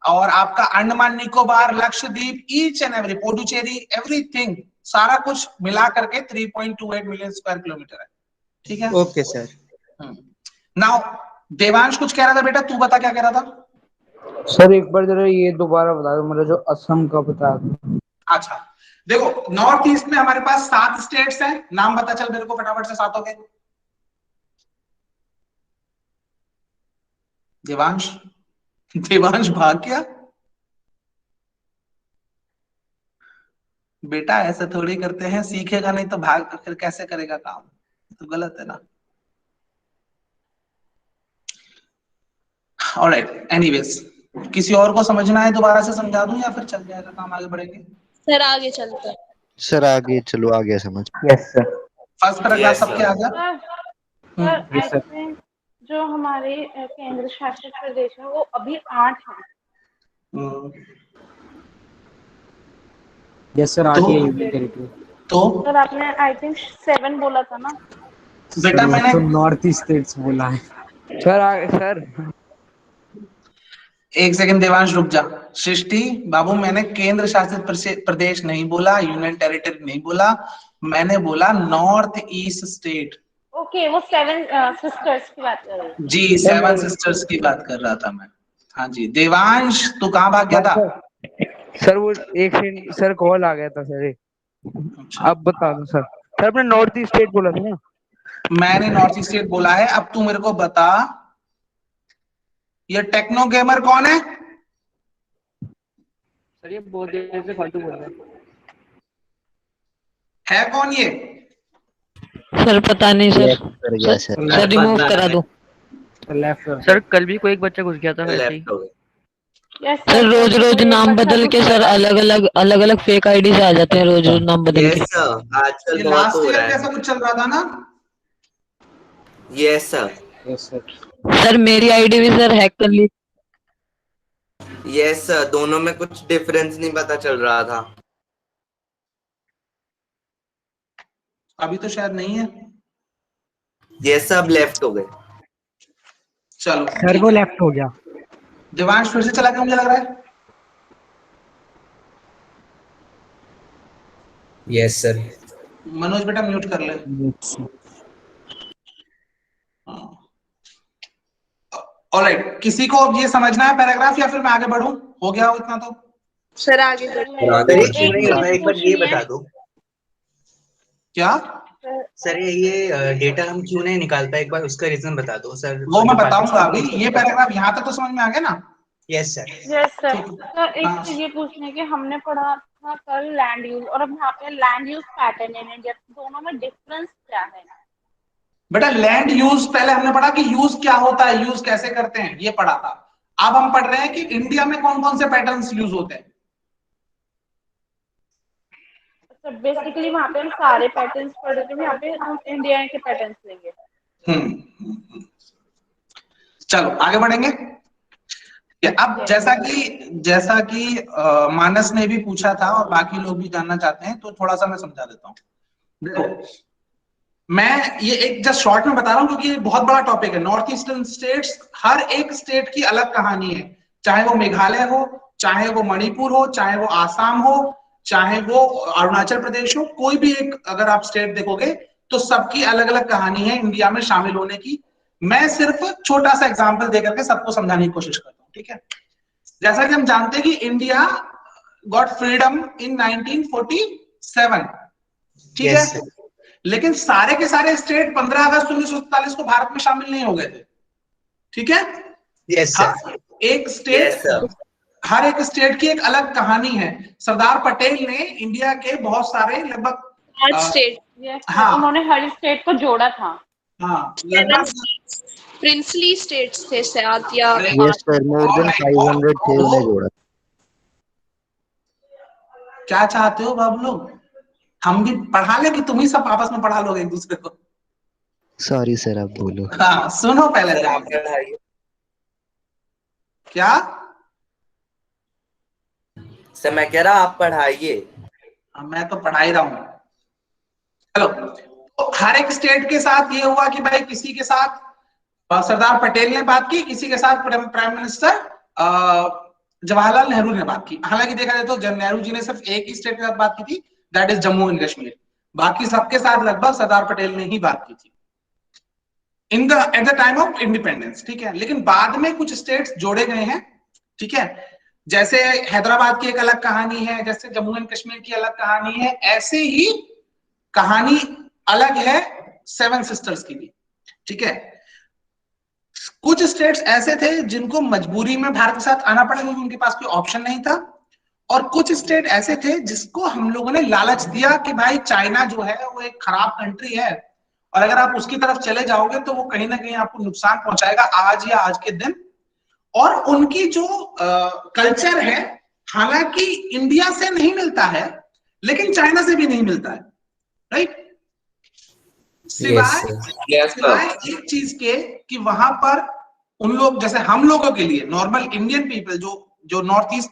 और आपका Andaman Nicobar, Lakshadweep, each and every, Puducherry, everything, सारा कुछ मिला करके 3.28 मिलियन स्क्वायर किलोमीटर है, ठीक है? Okay sir. नाउ देवांश कुछ कह रहा था बेटा, तू बता क्या कह रहा था? सर एक बार जरा ये दोबारा बता दो, मतलब जो असम का बता दो। अच्छा देखो, नॉर्थ ईस्ट में हमारे पास 7 स्टेट्स हैं, नाम बता चल मेरे को फटाफट से, सातों के। देवांश, देवांश भाग गया बेटा, ऐसे थोड़ी करते हैं, सीखेगा नहीं तो भाग फिर कैसे करेगा काम, तो गलत है ना। ऑलराइट, एनीवेज, किसी और को समझना है दोबारा से समझा दूं या फिर चल जाएगा काम, आगे बढ़ेंगे? सर आगे चलते हैं। सर आगे चलो, आ गया समझ। Yes sir. फर्स्ट पैराग्राफ सबके आ गया? सर सर आई थिंक जो हमारे केंद्र शासित प्रदेश है वो अभी 8 है। यस सर, आगे यूनियन टेरिटरी। तो सर आपने आई थिंक 7 बोला था ना? बेटा मैंने तो नॉर्थ ईस्ट स्टेट्स बोला है। सर एक सेकंड देवांश रुक जा। सृष्टि बाबू, मैंने केंद्र शासित प्रदेश नहीं बोला, यूनियन टेरिटरी नहीं बोला, मैंने बोला नॉर्थ ईस्ट स्टेट। ओके, वो 7 सिस्टर्स की बात कर रहे हैं। जी 7 सिस्टर्स की बात कर रहा था मैं। हाँ जी देवांश, तू कहाँ भाग गया था? सर वो एक सेकंड सर, कॉल आ गया था सर एक। अब बता दो सर। सर आपने नॉर्थ ईस्ट स्टेट बोला था ना? मैंने नॉर्थ ईस्ट स्टेट बोला है। अब तू मेरे को बता, ये टेक्नो गेमर कौन है? सर ये बहुत देर से फालतू बोल रहा है कौन ये? सर पता नहीं सर। सर सर रिमूव करा दो। है। लेफ्ट सर कल भी कोई एक बच्चा घुस गया था वैसे ही। लेफ्ट हो गए। Yes, सर रोज रोज नाम बदल के सर अलग अलग फेक आईडी से आ जाते हैं, रोज रोज नाम बदल के। यस सर, आजकल ये बहुत लास्ट हो ईयर रहा में ऐसा है। कुछ चल रहा था ना? Yes sir. Yes sir. Sir मेरी आईडी भी सर हैक कर ली। यस सर, दोनों में कुछ डिफरेंस नहीं पता चल रहा था। अभी तो शायद नहीं है। यस सर, अब लेफ्ट हो गए। चलो सर वो लेफ्ट हो गया। दिवांश फिर से चला गया मुझे लग रहा है। Yes sir. मनोज बेटा म्यूट कर ले। ऑलराइट, किसी को अब ये समझना है पैराग्राफ या फिर मैं आगे बढ़ूं? हो गया हो इतना तो? सर आगे सर एक बार ये बता दो क्या सर, ये डेटा हम क्यों नहीं निकाल पाए, एक बार उसका रीजन बता दो सर। वो मैं बताऊंगा अभी। ये पैराग्राफ यहाँ तक तो समझ में आ गया ना? Yes sir. Yes sir. Sir एक चीज ये पूछने की, हमने पढ़ा था कल लैंड यूज और अब यहाँ पे land use pattern in India, दोनों में डिफरेंस क्या है? बेटा लैंड यूज पहले हमने पढ़ा कि यूज क्या होता है, यूज कैसे करते हैं, ये पढ़ा था। अब हम पढ़ रहे हैं कि इंडिया में कौन कौन से पैटर्न्स यूज होते हैं। तो बेसिकली वहाँ पे हम सारे पैटर्न्स पढ़ रहे थे, यहाँ पे हम इंडिया के पैटर्न्स लेंगे। चलो आगे बढ़ेंगे। अब जैसा कि मानस ने भी पूछा था और बाकी लोग भी जानना चाहते हैं, तो थोड़ा सा मैं समझा देता हूँ। देखो मैं ये एक जस्ट शॉर्ट में बता रहा हूँ क्योंकि ये बहुत बड़ा टॉपिक है। नॉर्थ ईस्टर्न स्टेट्स, हर एक स्टेट की अलग कहानी है, चाहे वो मेघालय हो, चाहे वो मणिपुर हो, चाहे वो आसाम हो, चाहे वो अरुणाचल प्रदेश हो, कोई भी एक अगर आप स्टेट देखोगे तो सबकी अलग अलग कहानी है इंडिया में शामिल होने की। मैं सिर्फ छोटा सा एग्जांपल देकर के सबको समझाने की कोशिश करता हूँ, ठीक है? जैसा कि हम जानते हैं कि इंडिया गॉट फ्रीडम इन 1947, ठीक है? लेकिन सारे के सारे स्टेट 15 अगस्त 1947 को भारत में शामिल नहीं हो गए थे, ठीक है? Yes sir. एक स्टेट, हर एक स्टेट की एक अलग कहानी है। सरदार पटेल ने इंडिया के बहुत सारे लगभग 8 स्टेट, हाँ, उन्होंने हर स्टेट को जोड़ा था। हाँ, प्रिंसली स्टेट्स थे 7 या 8। यस सर, मोर देन 500 थे उन्हें जोड़ा। क्या चाहते हो बाबू लोग? हम भी पढ़ा ले कि तुम ही सब आपस में पढ़ा लोगे एक दूसरे को? सॉरी सर, आप बोलो। हाँ सुनो पहले क्या सर मैं कह रहा आप पढ़ाइए। मैं तो पढ़ा ही रहा हूँ। चलो तो हर एक स्टेट के साथ ये हुआ कि भाई किसी के साथ सरदार पटेल ने बात की, किसी के साथ प्राइम मिनिस्टर जवाहरलाल नेहरू ने बात की। हालांकि देखा जाए तो नेहरू जी ने सिर्फ एक ही स्टेट के साथ बात की थी, that is Jammu and Kashmir. बाकी सबके साथ लगभग सरदार पटेल ने ही बात की थी at the time of independence, ठीक है? लेकिन बाद में कुछ स्टेट्स जोड़े गए हैं, ठीक है? जैसे हैदराबाद की एक अलग कहानी है, जैसे जम्मू एंड कश्मीर की अलग कहानी है, ऐसे ही कहानी अलग है 7 सिस्टर्स की भी, ठीक है? कुछ स्टेट्स ऐसे थे जिनको मजबूरी में भारत के साथ आना पड़ा क्योंकि उनके पास कोई ऑप्शन नहीं था, और कुछ स्टेट ऐसे थे जिसको हम लोगों ने लालच दिया कि भाई चाइना जो है वो एक खराब कंट्री है और अगर आप उसकी तरफ चले जाओगे तो वो कहीं ना कहीं आपको नुकसान पहुंचाएगा आज या आज के दिन। और उनकी जो कल्चर है हालांकि इंडिया से नहीं मिलता है लेकिन चाइना से भी नहीं मिलता है, राइट? सिवाय एक चीज के कि वहां पर उन लोग, जैसे हम लोगों के लिए नॉर्मल इंडियन पीपल जो नॉर्थ ईस्ट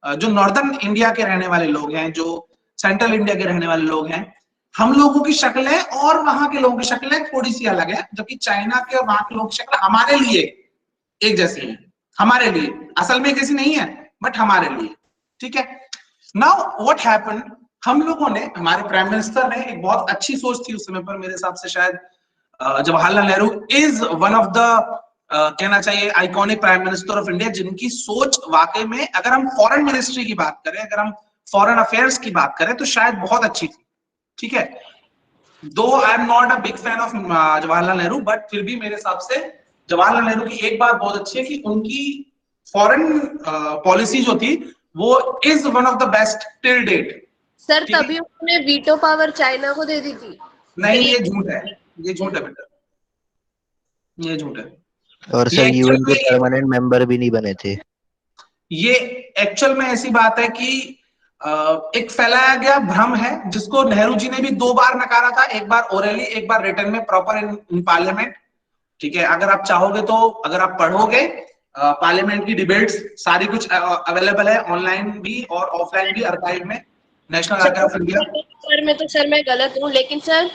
जो नॉर्दर्न इंडिया के रहने वाले लोग हैं, जो सेंट्रल इंडिया के रहने वाले लोग हैं, हम लोगों की शक्लें और वहां के लोगों की शक्लें थोड़ी सी अलग है, जबकि चाइना के और वहां के लोगों की शक्ल हमारे लिए एक जैसी है। हमारे लिए असल में एक जैसी नहीं है बट हमारे लिए, ठीक है? नाउ व्हाट हैपेंड, हम लोगों ने, हमारे प्राइम मिनिस्टर ने एक बहुत अच्छी सोच थी उस समय पर, मेरे हिसाब से शायद Jawaharlal Nehru is one of the कहना चाहिए iconic prime minister of India, जिनकी सोच वाकई में, अगर हम फॉरेन मिनिस्ट्री की बात करें, अगर हम फॉरेन अफेयर्स की बात करें तो शायद बहुत अच्छी थी, ठीक है? दो I am not a big fan of Jawaharlal Nehru, but फिर भी मेरे हिसाब से जवाहरलाल नेहरू की एक बात बहुत अच्छी है कि उनकी फॉरेन पॉलिसी जो थी वो is one of the best till date. Sir तभी उन्होंने वीटो पावर चाइना को दे दी थी। नहीं, ये झूठ है, ये झूठ है बेटा, ये झूठ है। और सर यूएन के परमानेंट मेंबर भी नहीं बने थे। ये एक्चुअल में ऐसी बात है कि एक फैलाया गया भ्रम है जिसको नेहरू जी ने भी 2 बार नकारा था, एक बार ओरली, एक बार रिटन में, प्रॉपर इन पार्लियामेंट, ठीक है? अगर आप चाहोगे तो अगर आप पढ़ोगे पार्लियामेंट की डिबेट्स सारी कुछ अवेलेबल है ऑनलाइन भी और ऑफलाइन भी, आर्काइव में, national archive of India. Sir में तो सर मैं गलत हूँ, लेकिन सर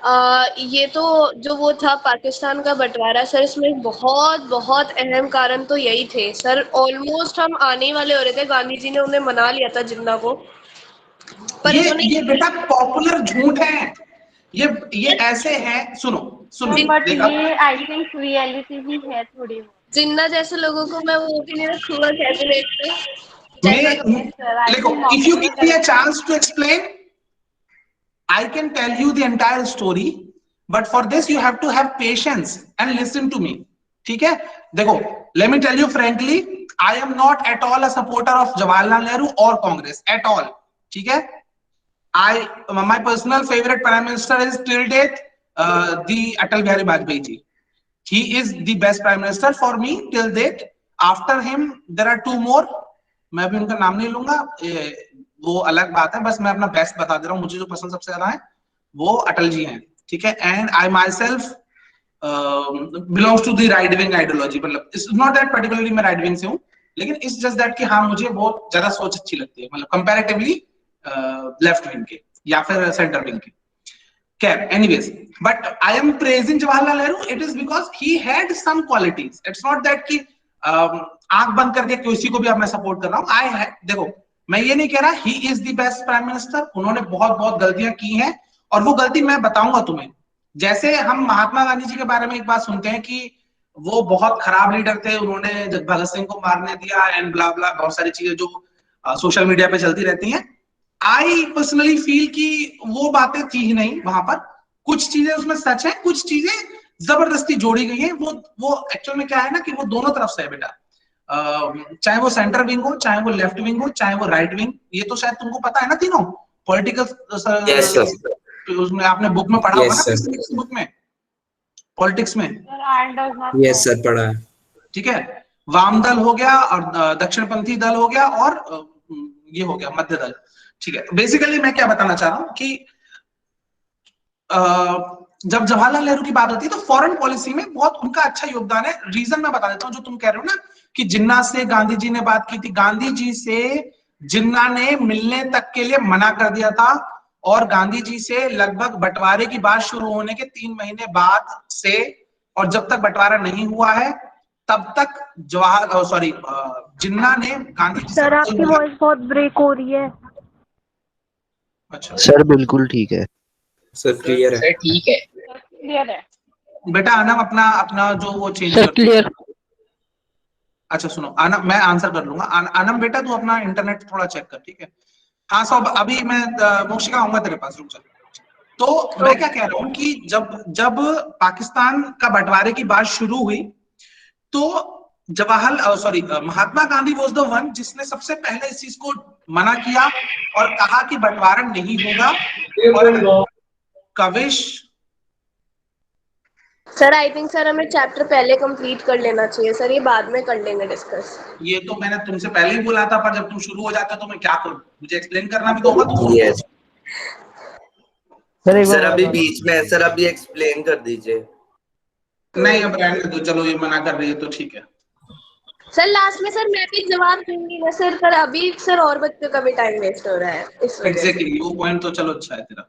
ये तो जो वो था पाकिस्तान का बंटवारा सर, इसमें बहुत बहुत अहम कारण तो यही थे सर। ऑलमोस्ट हम आने ही वाले हो रहे थे, गांधी जी ने उन्हें मना लिया था जिन्ना को, पर ये बेटा पॉपुलर झूठ है। ये ऐसे है, सुनो सुनो बट देखा, ये आई थिंक रियलिटी भी है थोड़ी। जिन्ना जैसे लोगों को मैं वो भी नहीं रखूंगा कैबिनेट में। देखो, if you give me a chance to explain, I can tell you the entire story, but for this you have to have patience and listen to me. ठीक है? देखो, let me tell you frankly, I am not at all a supporter of Jawaharlal Nehru or Congress at all. ठीक है? My personal favorite prime minister is till date the Atal Bihari Vajpayee ji. He is the best prime minister for me till date. After him there are two more. मैं अभी उनका नाम नहीं लूंगा, वो अलग बात है, बस मैं अपना बेस्ट बता दे रहा हूँ। मुझे जो पसंद सबसे ज्यादा है वो अटल जी हैं, ठीक है। And I myself belongs to the right wing ideology, मतलब इट्स नॉट दैट पर्टिकुलरली मैं राइट विंग से हूँ, लेकिन इट्स जस्ट दैट कि हाँ मुझे बहुत ज्यादा सोच अच्छी लगती है, मतलब कंपैरेटिवली लेफ्ट विंग के या फिर सेंटर विंग के। Cap, anyways, but I am praising Jawaharlal Nehru. It is because he had some qualities. It's not that कि आंख बंद करके किसी को भी अब मैं सपोर्ट कर रहा हूँ। देखो, मैं ये नहीं कह रहा he is the best prime minister. उन्होंने बहुत बहुत गलतियां की हैं और वो गलती मैं बताऊंगा तुम्हें। जैसे हम महात्मा गांधी जी के बारे में एक बात सुनते हैं कि वो बहुत खराब लीडर थे, उन्होंने भगत सिंह को मारने दिया एंड ब्ला ब्ला, बहुत सारी चीजें जो सोशल मीडिया पे चलती रहती हैं। आई पर्सनली फील कि वो बातें थी ही नहीं वहां पर। कुछ चीजें उसमें सच है, कुछ चीजें जबरदस्ती जोड़ी गई हैं। वो एक्चुअल में क्या है ना कि वो दोनों तरफ से है बेटा, चाहे वो सेंटर विंग हो, चाहे वो लेफ्ट विंग हो, चाहे वो राइट विंग। ये तो शायद तुमको पता है ना तीनों पॉलिटिकल, उसमें आपने बुक में पढ़ा होगा ना, बुक में पॉलिटिक्स में। यस सर, पढ़ा है। ठीक है, वाम दल हो गया और दक्षिणपंथी दल हो गया और ये हो गया मध्य दल। ठीक है, बेसिकली मैं क्या बताना चाह रहा हूं कि जब जवाहरलाल नेहरू की बात होती है तो फॉरेन पॉलिसी में बहुत उनका अच्छा योगदान है। रीजन मैं बता देता हूं, जो तुम कह रहे हो ना कि जिन्ना से गांधी जी ने बात की थी, गांधी जी से जिन्ना ने मिलने तक के लिए मना कर दिया था और गांधी जी से लगभग बंटवारे की बात शुरू होने के 3 महीने बाद से, और जब तक बंटवारा नहीं हुआ है तब तक जिन्ना ने गांधी जी सर आपकी वॉइस बहुत ब्रेक हो रही है। अच्छा सर बिल्कुल ठीक है सर, क्लियर है, ठीक है, क्लियर है बेटा। आनम अपना जो वो चेंज सर क्लियर। अच्छा सुनो आनम, मैं आंसर कर लूंगा। आनम बेटा तू अपना इंटरनेट थोड़ा चेक कर, ठीक है। हाँ सब, अभी मैं मोक्षिका आऊंगा तेरे पास, रुक जा। तो मैं क्या कह रहा हूँ कि जब पाकिस्तान का बंटवारे की बात शुरू हुई तो Mahatma Gandhi was the one जिसने सबसे पहले इस चीज को मना किया और कहा कि बंटवारा नहीं होगा। और Kavish sir I think sir हमें चैप्टर पहले कंप्लीट कर लेना चाहिए सर, ये बाद में कर लेंगे डिस्कस। ये तो मैंने तुमसे पहले ही बोला था, पर जब तुम शुरू हो जाते हो तो मैं क्या करूं, मुझे एक्सप्लेन करना भी तो होगा तुमको। यस सर, अभी बीच में सर, अभी एक्सप्लेन कर दीजिए। नहीं अब रहने दो, चलो ये मना कर रही है तो ठीक है। सर लास्ट में सर मैं भी जवाब दूंगी ना सर, पर अभी सर और बच्चों का भी टाइम वेस्ट हो रहा है इस वजह से। एग्जैक्टली, वो पॉइंट तो चलो अच्छा है तेरा।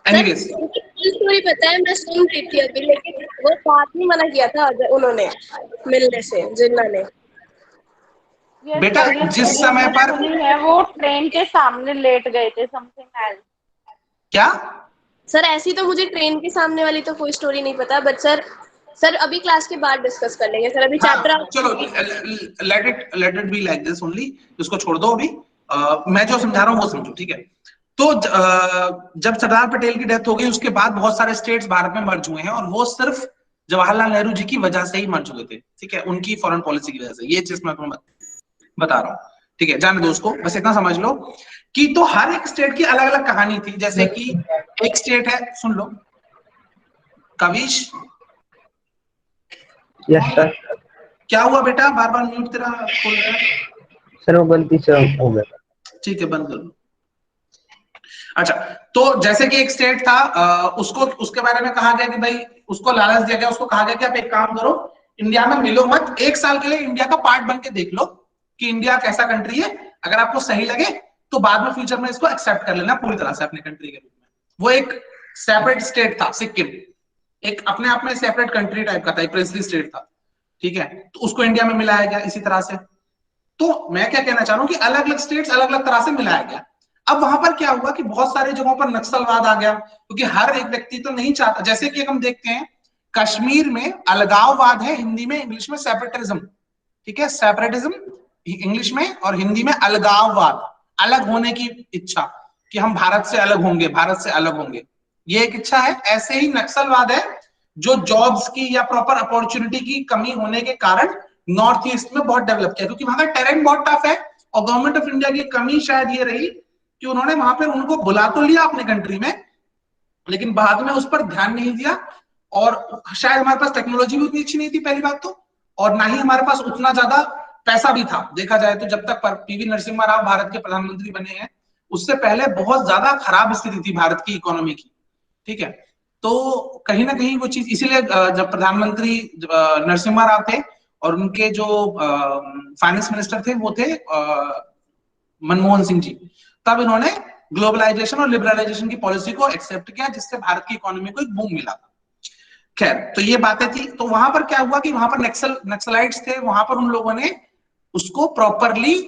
एनीवेज स्टोरी पता है, मैं सुन रही थी अभी, लेकिन वो बात नहीं मना किया था उन्होंने मिलने से, जिन्ना ने। बेटा जिस समय पर है वो ट्रेन के सामने लेट गए थे, समथिंग एल्स। क्या सर ऐसी तो मुझे ट्रेन के सामने वाली तो कोई स्टोरी नहीं पता, बट सर अभी क्लास के बाद डिस्कस कर लेंगे सर, अभी चैप्टर चलो let it be like this only, इसको छोड़ दो अभी। मैं जो समझा रहा हूँ वो समझो, ठीक है। तो जब सरदार पटेल की डेथ हो गई उसके बाद बहुत सारे स्टेट्स भारत में मर्ज हुए हैं और वो सिर्फ जवाहरलाल नेहरू जी की वजह से ही मर्ज हुए थे, ठीक है, उनकी फॉरेन पॉलिसी की वजह से। ये चीज मैं तुम्हें बता रहा हूँ, ठीक है, जाने दो उसको, बस इतना समझ लो कि तो हर एक स्टेट की अलग अलग कहानी थी। जैसे कि एक स्टेट है, सुन लो कविश। Yes sir. क्या हुआ बेटा, बार बार म्यूट तेरा खोल रहा है? सर वो गलती से हो गया। ठीक है, बंद कर लो। अच्छा, तो जैसे कि एक स्टेट था, उसको उसके बारे में कहा गया कि भाई, उसको लालच दिया गया, उसको कहा गया कि आप एक काम करो, इंडिया में मिलो मत, 1 साल के लिए इंडिया का पार्ट बन के देख लो कि इंडिया कैसा कंट्री है। अगर आपको सही लगे तो बाद में फ्यूचर में इसको एक्सेप्ट कर लेना पूरी तरह से अपने कंट्री के रूप में। वो एक सेपरेट स्टेट था सिक्किम, एक अपने आप में सेपरेट कंट्री टाइप का था, एक प्रिंसली स्टेट था, ठीक है, तो उसको इंडिया में मिलाया गया इसी तरह से। तो मैं क्या कहना चाह रहा हूं कि अलग अलग स्टेट्स अलग अलग तरह से मिलाया गया। अब वहां पर क्या हुआ कि बहुत सारी जगहों पर नक्सलवाद आ गया, क्योंकि हर एक व्यक्ति तो नहीं चाहता, जैसे कि हम देखते हैं कश्मीर में अलगाववाद है, हिंदी में इंग्लिश में सेपरेटिज्म, ठीक है, सेपरेटिज्म इंग्लिश में और हिंदी में अलगाववाद, अलग होने की इच्छा कि हम भारत से अलग होंगे, भारत से अलग होंगे, ये एक इच्छा है। ऐसे ही नक्सलवाद है जो जॉब्स की या प्रॉपर अपॉर्चुनिटी की कमी होने के कारण नॉर्थ ईस्ट में बहुत डेवलप किया, क्योंकि वहां का टेरेन बहुत टफ है और गवर्नमेंट ऑफ इंडिया की कमी शायद ये रही कि उन्होंने वहां पर उनको बुला तो लिया अपने कंट्री में, लेकिन बाद में उस पर ध्यान नहीं दिया, और शायद हमारे पास टेक्नोलॉजी भी उतनी अच्छी नहीं थी पहली बात तो, और ना ही हमारे पास उतना ज्यादा पैसा भी था। देखा जाए तो जब तक पीवी नरसिम्हा राव भारत के प्रधानमंत्री बने हैं उससे पहले बहुत ज्यादा खराब स्थिति थी भारत की इकोनॉमी की, ठीक है। तो कहीं ना कहीं वो चीज, इसीलिए जब प्रधानमंत्री नरसिम्हा राव थे और उनके जो फाइनेंस मिनिस्टर थे वो थे मनमोहन सिंह जी, तब इन्होंने ग्लोबलाइजेशन और लिबरलाइजेशन की पॉलिसी को एक्सेप्ट किया, जिससे भारत की इकोनॉमी को एक बूम मिला था। खैर, तो ये बातें थी। तो वहां पर क्या हुआ कि वहां पर नक्सलाइट्स थे, वहां पर उन लोगों ने उसको प्रॉपरली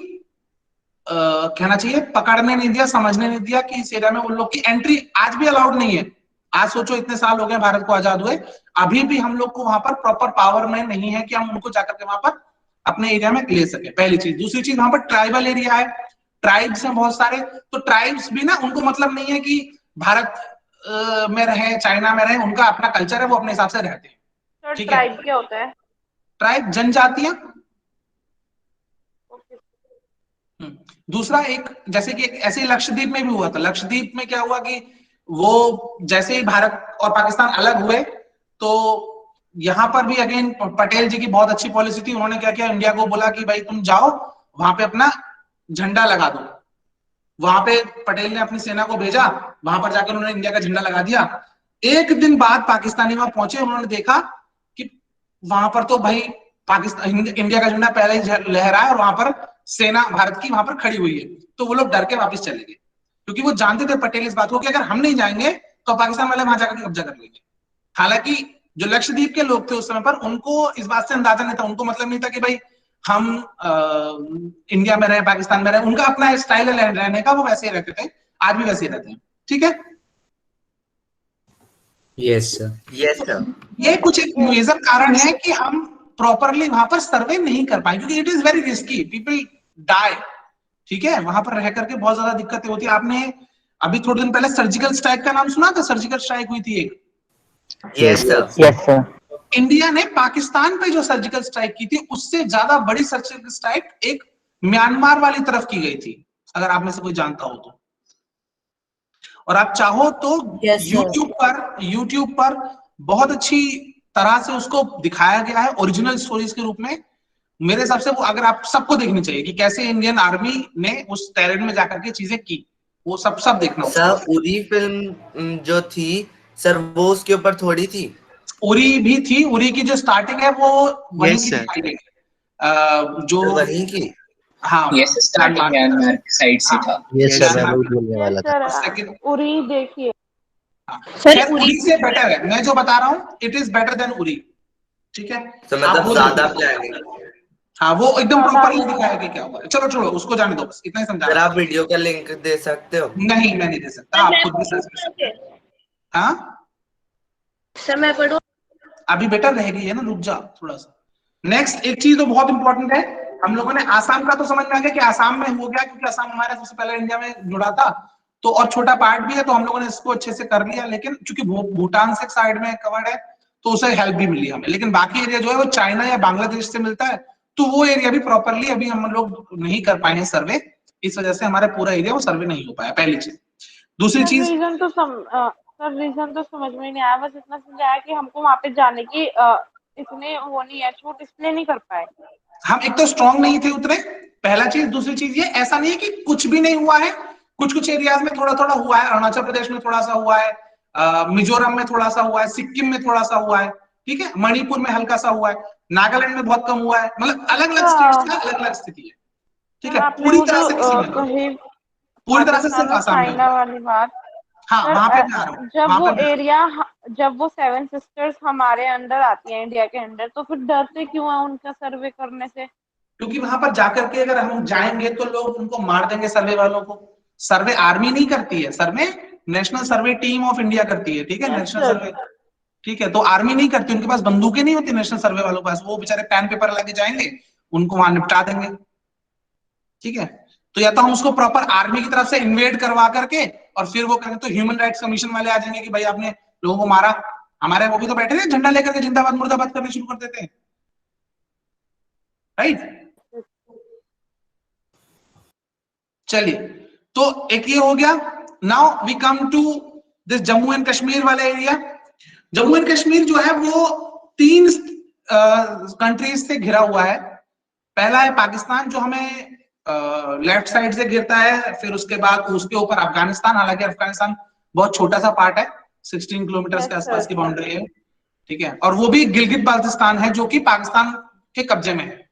कहना चाहिए पकड़ने नहीं दिया, समझने नहीं दिया कि इस एरिया में उन लोग की एंट्री आज भी अलाउड नहीं है। आज सोचो इतने साल हो गए भारत को आजाद हुए, अभी भी हम लोग को वहां पर प्रॉपर पावर में नहीं है कि हम उनको जाकर के वहां पर अपने एरिया में ले सके, पहली चीज। दूसरी चीज, वहां पर ट्राइबल एरिया है, ट्राइब्स हैं बहुत सारे, तो ट्राइब्स भी ना, उनको मतलब नहीं है कि भारत में रहे, चाइना में रहे, उनका अपना कल्चर है, वो अपने हिसाब से रहते हैं, ठीक है। ट्राइब क्या होता है? ट्राइब जनजातियां। दूसरा एक, जैसे कि ऐसे ही लक्षद्वीप में भी हुआ था। लक्षद्वीप में क्या हुआ कि वो जैसे ही भारत और पाकिस्तान अलग हुए तो यहां पर भी अगेन पटेल जी की बहुत अच्छी पॉलिसी थी। उन्होंने क्या किया, इंडिया को बोला कि भाई तुम जाओ वहां पे अपना झंडा लगा दो। वहां पे पटेल ने अपनी सेना को भेजा, वहां पर जाकर उन्होंने इंडिया का झंडा लगा दिया। एक दिन बाद पाकिस्तानी वहां पहुंचे, उन्होंने देखा कि वहां पर तो भाई पाकिस्तान इंडिया का झंडा पहले ही लहरा है और वहां पर सेना भारत की वहां पर खड़ी हुई है। तो वो लोग डर के वापस चले गए, क्योंकि वो जानते थे पटेल इस बात को कि अगर हम नहीं जाएंगे तो पाकिस्तान वाले वहां जाकर कब्जा कर लेंगे। हालांकि जो लक्षद्वीप के लोग थे उस समय पर, उनको इस बात से अंदाजा नहीं था, उनको मतलब नहीं था कि भाई हम इंडिया में रहे, पाकिस्तान में रहे, उनका अपना स्टाइल है रहने का, वो वैसे ही रहते थे, आज भी वैसे ही रहते हैं, ठीक है। Yes sir, yes sir. ये कुछ एक मेजर कारण है कि हम प्रॉपरली वहां पर सर्वे नहीं कर पाए, क्योंकि it is very risky, people die, ठीक है। वहां पर रह करके बहुत ज्यादा दिक्कतें होती है। आपने अभी थोड़े दिन पहले सर्जिकल स्ट्राइक का नाम सुना था? सर्जिकल स्ट्राइक हुई थी एक। Yes sir, yes sir. India ने पाकिस्तान पे जो सर्जिकल स्ट्राइक की थी, उससे ज्यादा बड़ी सर्जिकल स्ट्राइक एक म्यांमार वाली तरफ की गई थी, अगर आप में से कोई जानता हो तो। और आप चाहो तो यूट्यूब पर बहुत अच्छी तरह से उसको दिखाया गया है ओरिजिनल स्टोरीज के रूप में। मेरे हिसाब से वो अगर आप सबको देखनी चाहिए कि कैसे इंडियन आर्मी ने उस टेरेन में जाकर के चीजें की, वो सब देखना। सर उरी फिल्म जो थी सर, वो उसके ऊपर थोड़ी थी। उरी भी थी, उरी की जो स्टार्टिंग है वो वहीं की दिखाई गई, जो वहीं की। हाँ, यस, स्टार्टिंग म्यांमार साइड से था। यस सर, मैं वही बोलने वाला था। उरी देखिए सर, उरी से बेटर है, मैं जो बता रहा हूँ it is better than Uri, ठीक है। तो मतलब ज्यादा प्लानिंग। हाँ, वो एकदम प्रॉपरली दिखाया कि क्या हुआ। चलो छोड़ो, उसको जाने दो, बस इतना ही समझा। सर आप वीडियो का लिंक दे सकते हो? नहीं, मैं नहीं दे सकता, आप खुद भी सर्च कर सकते हो। हाँ सर मैं पढ़ूं? अभी बेटर रह गई है ना, रुक जा थोड़ा सा। नेक्स्ट एक चीज तो बहुत इंपॉर्टेंट है, हम लोगों ने आसाम का तो समझ में आ गया कि आसाम में हो गया, क्योंकि आसाम हमारे सबसे पहले इंडिया में जुड़ा था, तो और छोटा पार्ट भी है, तो हम लोगों ने इसको अच्छे से कर लिया। लेकिन चूंकि भूटान से साइड में कवर्ड है तो उसे हेल्प भी मिली हमें। लेकिन बाकी एरिया जो है वो चाइना या बांग्लादेश से मिलता है, तो वो एरिया भी प्रॉपरली अभी हम लोग नहीं कर पाए हैं सर्वे, इस वजह से हमारा पूरा एरिया वो सर्वे नहीं हो पाया, पहली चीज। दूसरी चीज, रीजन तो समझ में नहीं आया, बस इतना समझ आया कि हमको वहां पे जाने की इतने वो नहीं है, छूट इसलिए नहीं कर पाए। हम एक तो स्ट्रांग नहीं थे उतने, पहला चीज। दूसरी चीज ये, ऐसा नहीं है कि कुछ भी नहीं हुआ है, कुछ कुछ एरियाज में थोड़ा थोड़ा हुआ है। अरुणाचल प्रदेश में थोड़ा सा हुआ है, मिजोरम में थोड़ा सा हुआ है, सिक्किम में थोड़ा सा हुआ है, ठीक है, मणिपुर में हल्का सा हुआ है, नागालैंड में बहुत कम हुआ है। मतलब अलग अलग स्टेट्स का अलग अलग स्थिति है, ठीक है। पूरी तरह से किसी में, पूरी तरह से सिर्फ आसाम में चाइना वाली बात, हाँ सर, वहां पे मैं आ रहा हूँ, जब वहां वो पे एरिया, जब वो 7 सिस्टर्स हमारे अंडर आती हैं, इंडिया के अंडर, तो फिर डरते क्यों है उनका सर्वे करने से? क्योंकि वहां पर जाकर के अगर हम जाएंगे तो लोग उनको मार देंगे, सर्वे वालों को। सर्वे आर्मी नहीं करती है, survey national survey team of India करती है, ठीक है, नेशनल सर्वे, ठीक है। तो आर्मी नहीं करती, उनके पास बंदूकें नहीं होती नेशनल सर्वे वालों के पास, वो बेचारे पेन पेपर लेके जाएंगे, उनको वहां निपटा देंगे, ठीक है। तो या तो हम उसको प्रॉपर आर्मी की तरफ से इन्वेड करवा करके और फिर वो करें, तो ह्यूमन राइट्स कमीशन वाले आ जाएंगे कि भाई आपने लोगों को मारा, हमारे वो भी तो बैठे थे झंडा लेकर के जिंदाबाद मुर्दाबाद करने शुरू कर देते हैं, राइट। चलिए, तो एक ये हो गया। Now we come to this Jammu and Kashmir वाला एरिया। जम्मू एंड कश्मीर जो है वो 3 कंट्रीज से घिरा हुआ है। पहला है पाकिस्तान जो हमें लेफ्ट साइड से घिरता है, फिर उसके बाद उसके ऊपर अफगानिस्तान, हालांकि अफगानिस्तान बहुत छोटा सा पार्ट है, 16 किलोमीटर के आसपास की बाउंड्री है, ठीक है। और वो भी गिलगित बाल्टिस्तान है जो कि पाकिस्तान के कब्जे में है,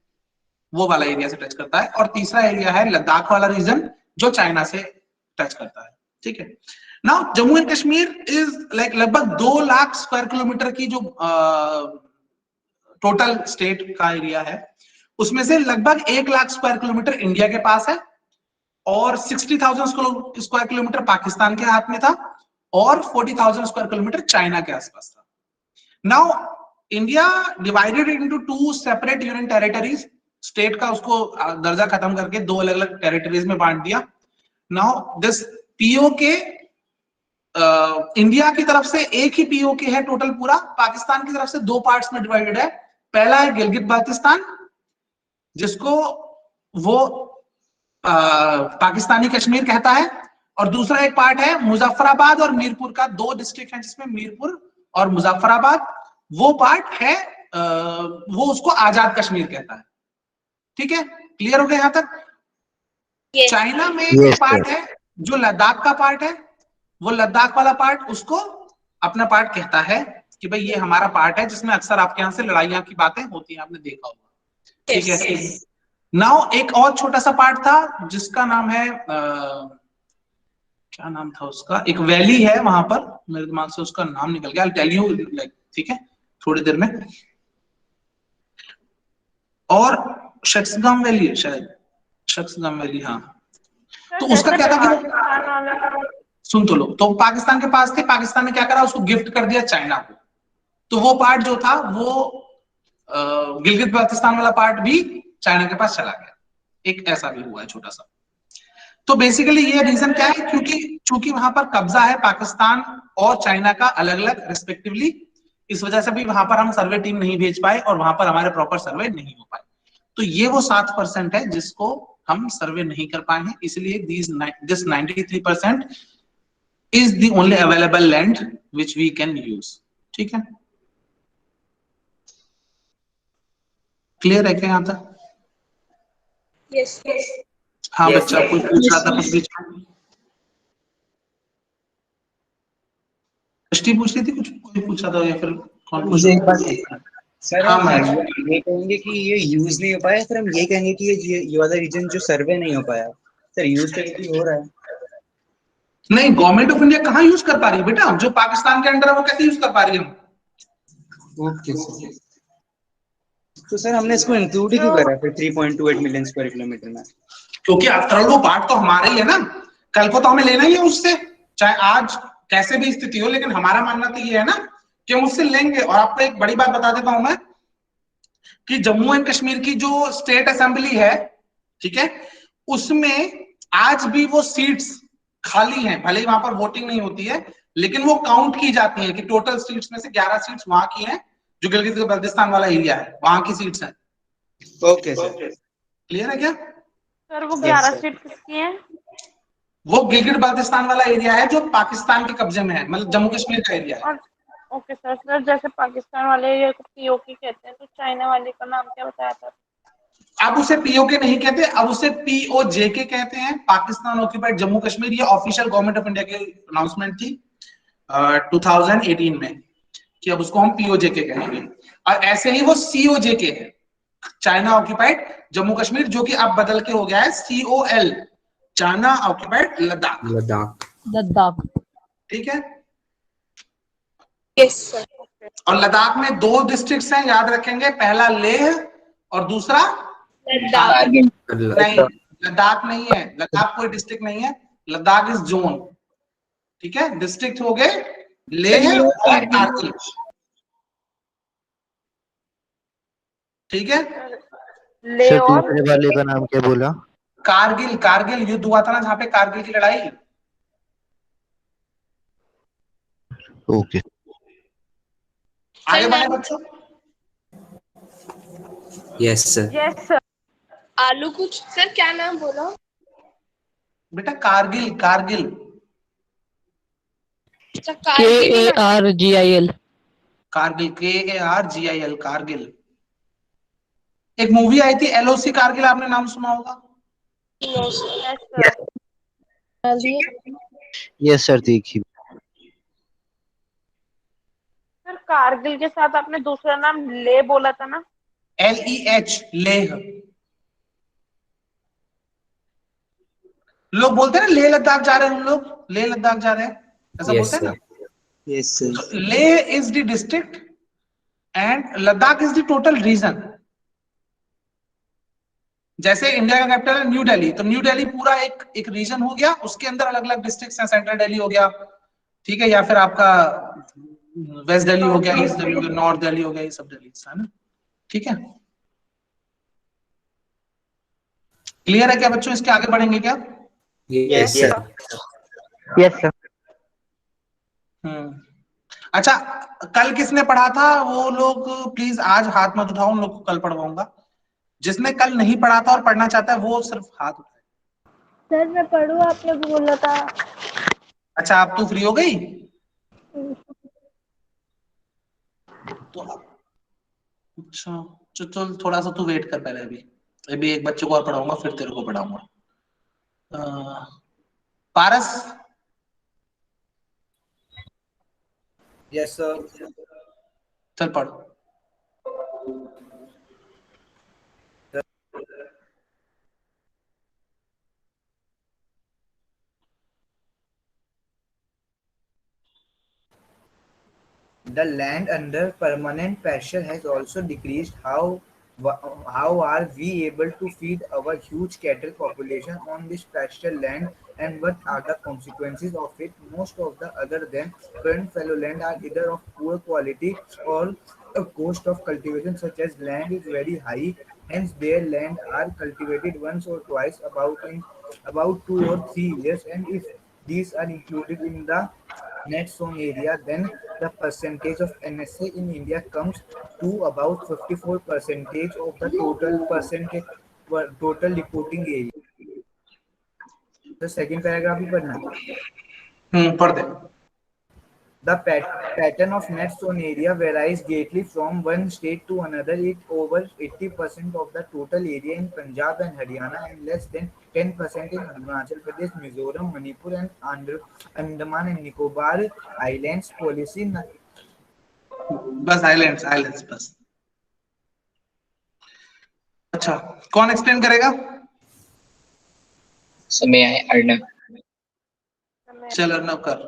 वो वाला एरिया से टच करता है। और तीसरा एरिया है लद्दाख वाला रीजन जो चाइना से टच करता है, ठीक है। Now Jammu and Kashmir is like लगभग 2 लाख स्क्वायर किलोमीटर की जो टोटल स्टेट का एरिया है, उसमें से लगभग 1 लाख स्क्वायर किलोमीटर इंडिया के पास है और 60,000 स्क्वायर किलोमीटर पाकिस्तान के हाथ में था और 40,000 स्क्वायर किलोमीटर चाइना के आसपास था। Now India divided into 2 separate union territories, state का उसको दर्जा खत्म करके 2 अलग अलग टेरिटरीज में बांट दिया। नाउ दिस पीओके इंडिया की तरफ से एक ही पीओके है टोटल पूरा, पाकिस्तान की तरफ से 2 पार्ट्स में डिवाइडेड है। पहला है गिलगित बाल्टिस्तान जिसको वो पाकिस्तानी कश्मीर कहता है, और दूसरा एक पार्ट है मुजफ्फराबाद और मीरपुर का, 2 डिस्ट्रिक्ट हैं जिसमें मीरपुर और मुजफ्फराबाद, वो पार्ट है वो उसको आजाद कश्मीर कहता है, ठीक है। क्लियर हो गया यहां तक? चाइना में एक पार्ट है जो लद्दाख का पार्ट है, वो लद्दाख वाला पार्ट उसको अपना पार्ट कहता है कि भाई ये हमारा पार्ट है, जिसमें अक्सर आपके यहाँ से लड़ाइयां की बातें होती हैं, आपने देखा होगा, ठीक है। नाउ एक और छोटा सा पार्ट था जिसका नाम है क्या नाम था उसका, एक वैली है वहां पर, मेरे दिमाग से उसका नाम निकल गया, I'll tell you, like, ठीक है, थोड़ी देर में। और शख्सगाम वैली है शायद, शख्सगाम वैली, हाँ। तो उसका क्या था कि सुन तो लो, तो पाकिस्तान के पास थे, पाकिस्तान ने क्या करा, उसको गिफ्ट कर दिया चाइना को। तो वो पार्ट जो था वो गिलगित बाल्टिस्तान वाला पार्ट भी चाइना के पास चला गया, एक ऐसा भी हुआ है छोटा सा। तो बेसिकली ये रीजन क्या है, क्योंकि चूंकि वहां पर कब्जा है पाकिस्तान और चाइना का अलग अलग रिस्पेक्टिवली, इस वजह से भी वहां पर हम सर्वे टीम नहीं भेज पाए और वहां पर हमारे प्रॉपर सर्वे नहीं हो पाए। तो ये वो 7% है जिसको हम सर्वे नहीं कर पाए हैं, इसलिए this 93% is the only available land which we can use, ठीक है। क्लियर है क्या यहाँ तक? Yes yes. हाँ बच्चा कोई पूछ रहा था कुछ बीच में, दृष्टि पूछ रही थी कुछ, कोई पूछ रहा था या फिर कौन? मुझे एक बात पूछना सर, हाँ, हम ये कहेंगे कि ये यूज नहीं हो पाया, फिर हम ये कहेंगे कि ये वाला रीजन जो सर्वे नहीं हो पाया, सर यूज तो हो रहा है। नहीं, गवर्नमेंट ऑफ इंडिया कहाँ यूज कर पा रही है बेटा, जो पाकिस्तान के अंडर है वो कैसे यूज कर पा रही है? ओके सर, तो सर हमने इसको इंक्लूड ही क्यों करा फिर 3.28 मिलियन स्क्वायर किलोमीटर में? क्योंकि आफ्टर ऑल वो पार्ट तो हमारा ही है ना, कल को तो हमें लेना ही है उससे, चाहे आज कैसे भी स्थिति हो, लेकिन हमारा मानना तो ये है ना कि हम उससे लेंगे। और आपको एक बड़ी बात बता देता हूं मैं कि जम्मू एंड कश्मीर की जो स्टेट असेंबली है, ठीक है, उसमें आज भी वो सीट्स खाली हैं, भले ही वहां पर वोटिंग नहीं होती है, लेकिन वो काउंट की जाती है कि टोटल सीट्स में से 11 सीट्स वहां की हैं, जो गिलगित बाल्टिस्तान वाला एरिया है वहां की सीट्स हैं। ओके सर, क्लियर है क्या सर? वो 11 सीट किसकी हैं? वो गिलगित बाल्टिस्तान वाला एरिया है जो पाकिस्तान के कब्जे में है, मतलब जम्मू कश्मीर का एरिया है। Okay sir. सर जैसे पाकिस्तान वाले एरिया को पीओके कहते हैं, तो चाइना वाले का नाम क्या बताया था? अब उसे पीओके नहीं कहते, अब उसे पीओजेके कहते हैं, पाकिस्तान ऑक्यूपाइड जम्मू कश्मीर। ये ऑफिशियल गवर्नमेंट ऑफ इंडिया की अनाउंसमेंट थी 2018 में कि अब उसको हम पीओजेके कहेंगे। और ऐसे ही वो सीओजेके है, चाइना ऑक्यूपाइड जम्मू कश्मीर, जो कि अब बदल के हो गया है COL, China occupied Ladakh. Ladakh. ठीक है। Yes sir. और लद्दाख में 2 डिस्ट्रिक्ट्स हैं, याद रखेंगे, पहला लेह और दूसरा लद्दाख। नहीं, लद्दाख नहीं है, लद्दाख कोई डिस्ट्रिक्ट नहीं है, लद्दाख इज जोन। ठीक है, डिस्ट्रिक्ट हो गए लेह और कारगिल। ठीक है, ले सर और दूसरे वाले का नाम क्या बोला? कारगिल। कारगिल युद्ध हुआ था ना, जहां पे कारगिल की लड़ाई। ओके आगे बढ़े बच्चों। Yes sir. Yes sir. आलू कुछ सर, क्या नाम बोला बेटा? कारगिल, कारगिल। अच्छा, KARGIL। कारगिल, KARGIL, कारगिल। एक मूवी आई थी LOC कारगिल, आपने नाम सुना होगा। यस सर देखी। सर कारगिल के साथ आपने दूसरा नाम ले बोला था ना? LEH, लेह। लोग बोलते हैं ना लेह लद्दाख जा रहे हैं, हम लोग लेह लद्दाख जा रहे हैं, ऐसा बोलते हैं ना। Yes sir. Leh is the district and Ladakh is the total region. जैसे इंडिया का कैपिटल है न्यू दिल्ली, तो न्यू दिल्ली पूरा एक रीजन हो गया, उसके अंदर अलग अलग डिस्ट्रिक्ट्स हैं। सेंट्रल दिल्ली हो गया, ठीक है, या फिर आपका वेस्ट दिल्ली हो गया, ईस्ट दिल्ली हो गया, नॉर्थ दिल्ली हो गया, ये सब दिल्ली है ना। ठीक है, क्लियर है क्या बच्चों? इसके आगे बढ़ेंगे क्या? Yes sir. Yes sir. अच्छा, कल किसने पढ़ा था? वो लोग प्लीज आज हाथ मत उठाओ, उन लोग को कल पढ़वाऊंगा। जिसने कल नहीं पढ़ा था और पढ़ना चाहता है वो सिर्फ हाथ उठाए। सर मैं पढ़ूँ, आपने बोला था। अच्छा, आप तू फ्री हो गई तो? अच्छा चल, थोड़ा सा तू वेट कर पहले। अभी एक बच्चे को और पढ़ाऊंगा, फिर तेरे को पढ़ाऊंगा। पारस। Yes sir. चल पढ़। The land under permanent pressure has also decreased. How are we able to feed our huge cattle population on this pasture land, and what are the consequences of it? Most of the other than current fallow land are either of poor quality or the cost of cultivation such as land is very high. Hence, their land are cultivated once or twice in about 2 or 3 years, and if these are included in the net sown area, then the percentage of NSA in India comes to about 54% of the total reporting area. The second paragraph is पढ़ दे। The pattern of net sown area varies greatly from one state to another. It over 80% of the total area in Punjab and Haryana, and less than 10% in Arunachal Pradesh, Mizoram, Manipur, and Andaman and Nicobar Islands. Policy बस islands बस। अच्छा, कौन explain करेगा? समय अर्णव। चल अर्णव कर।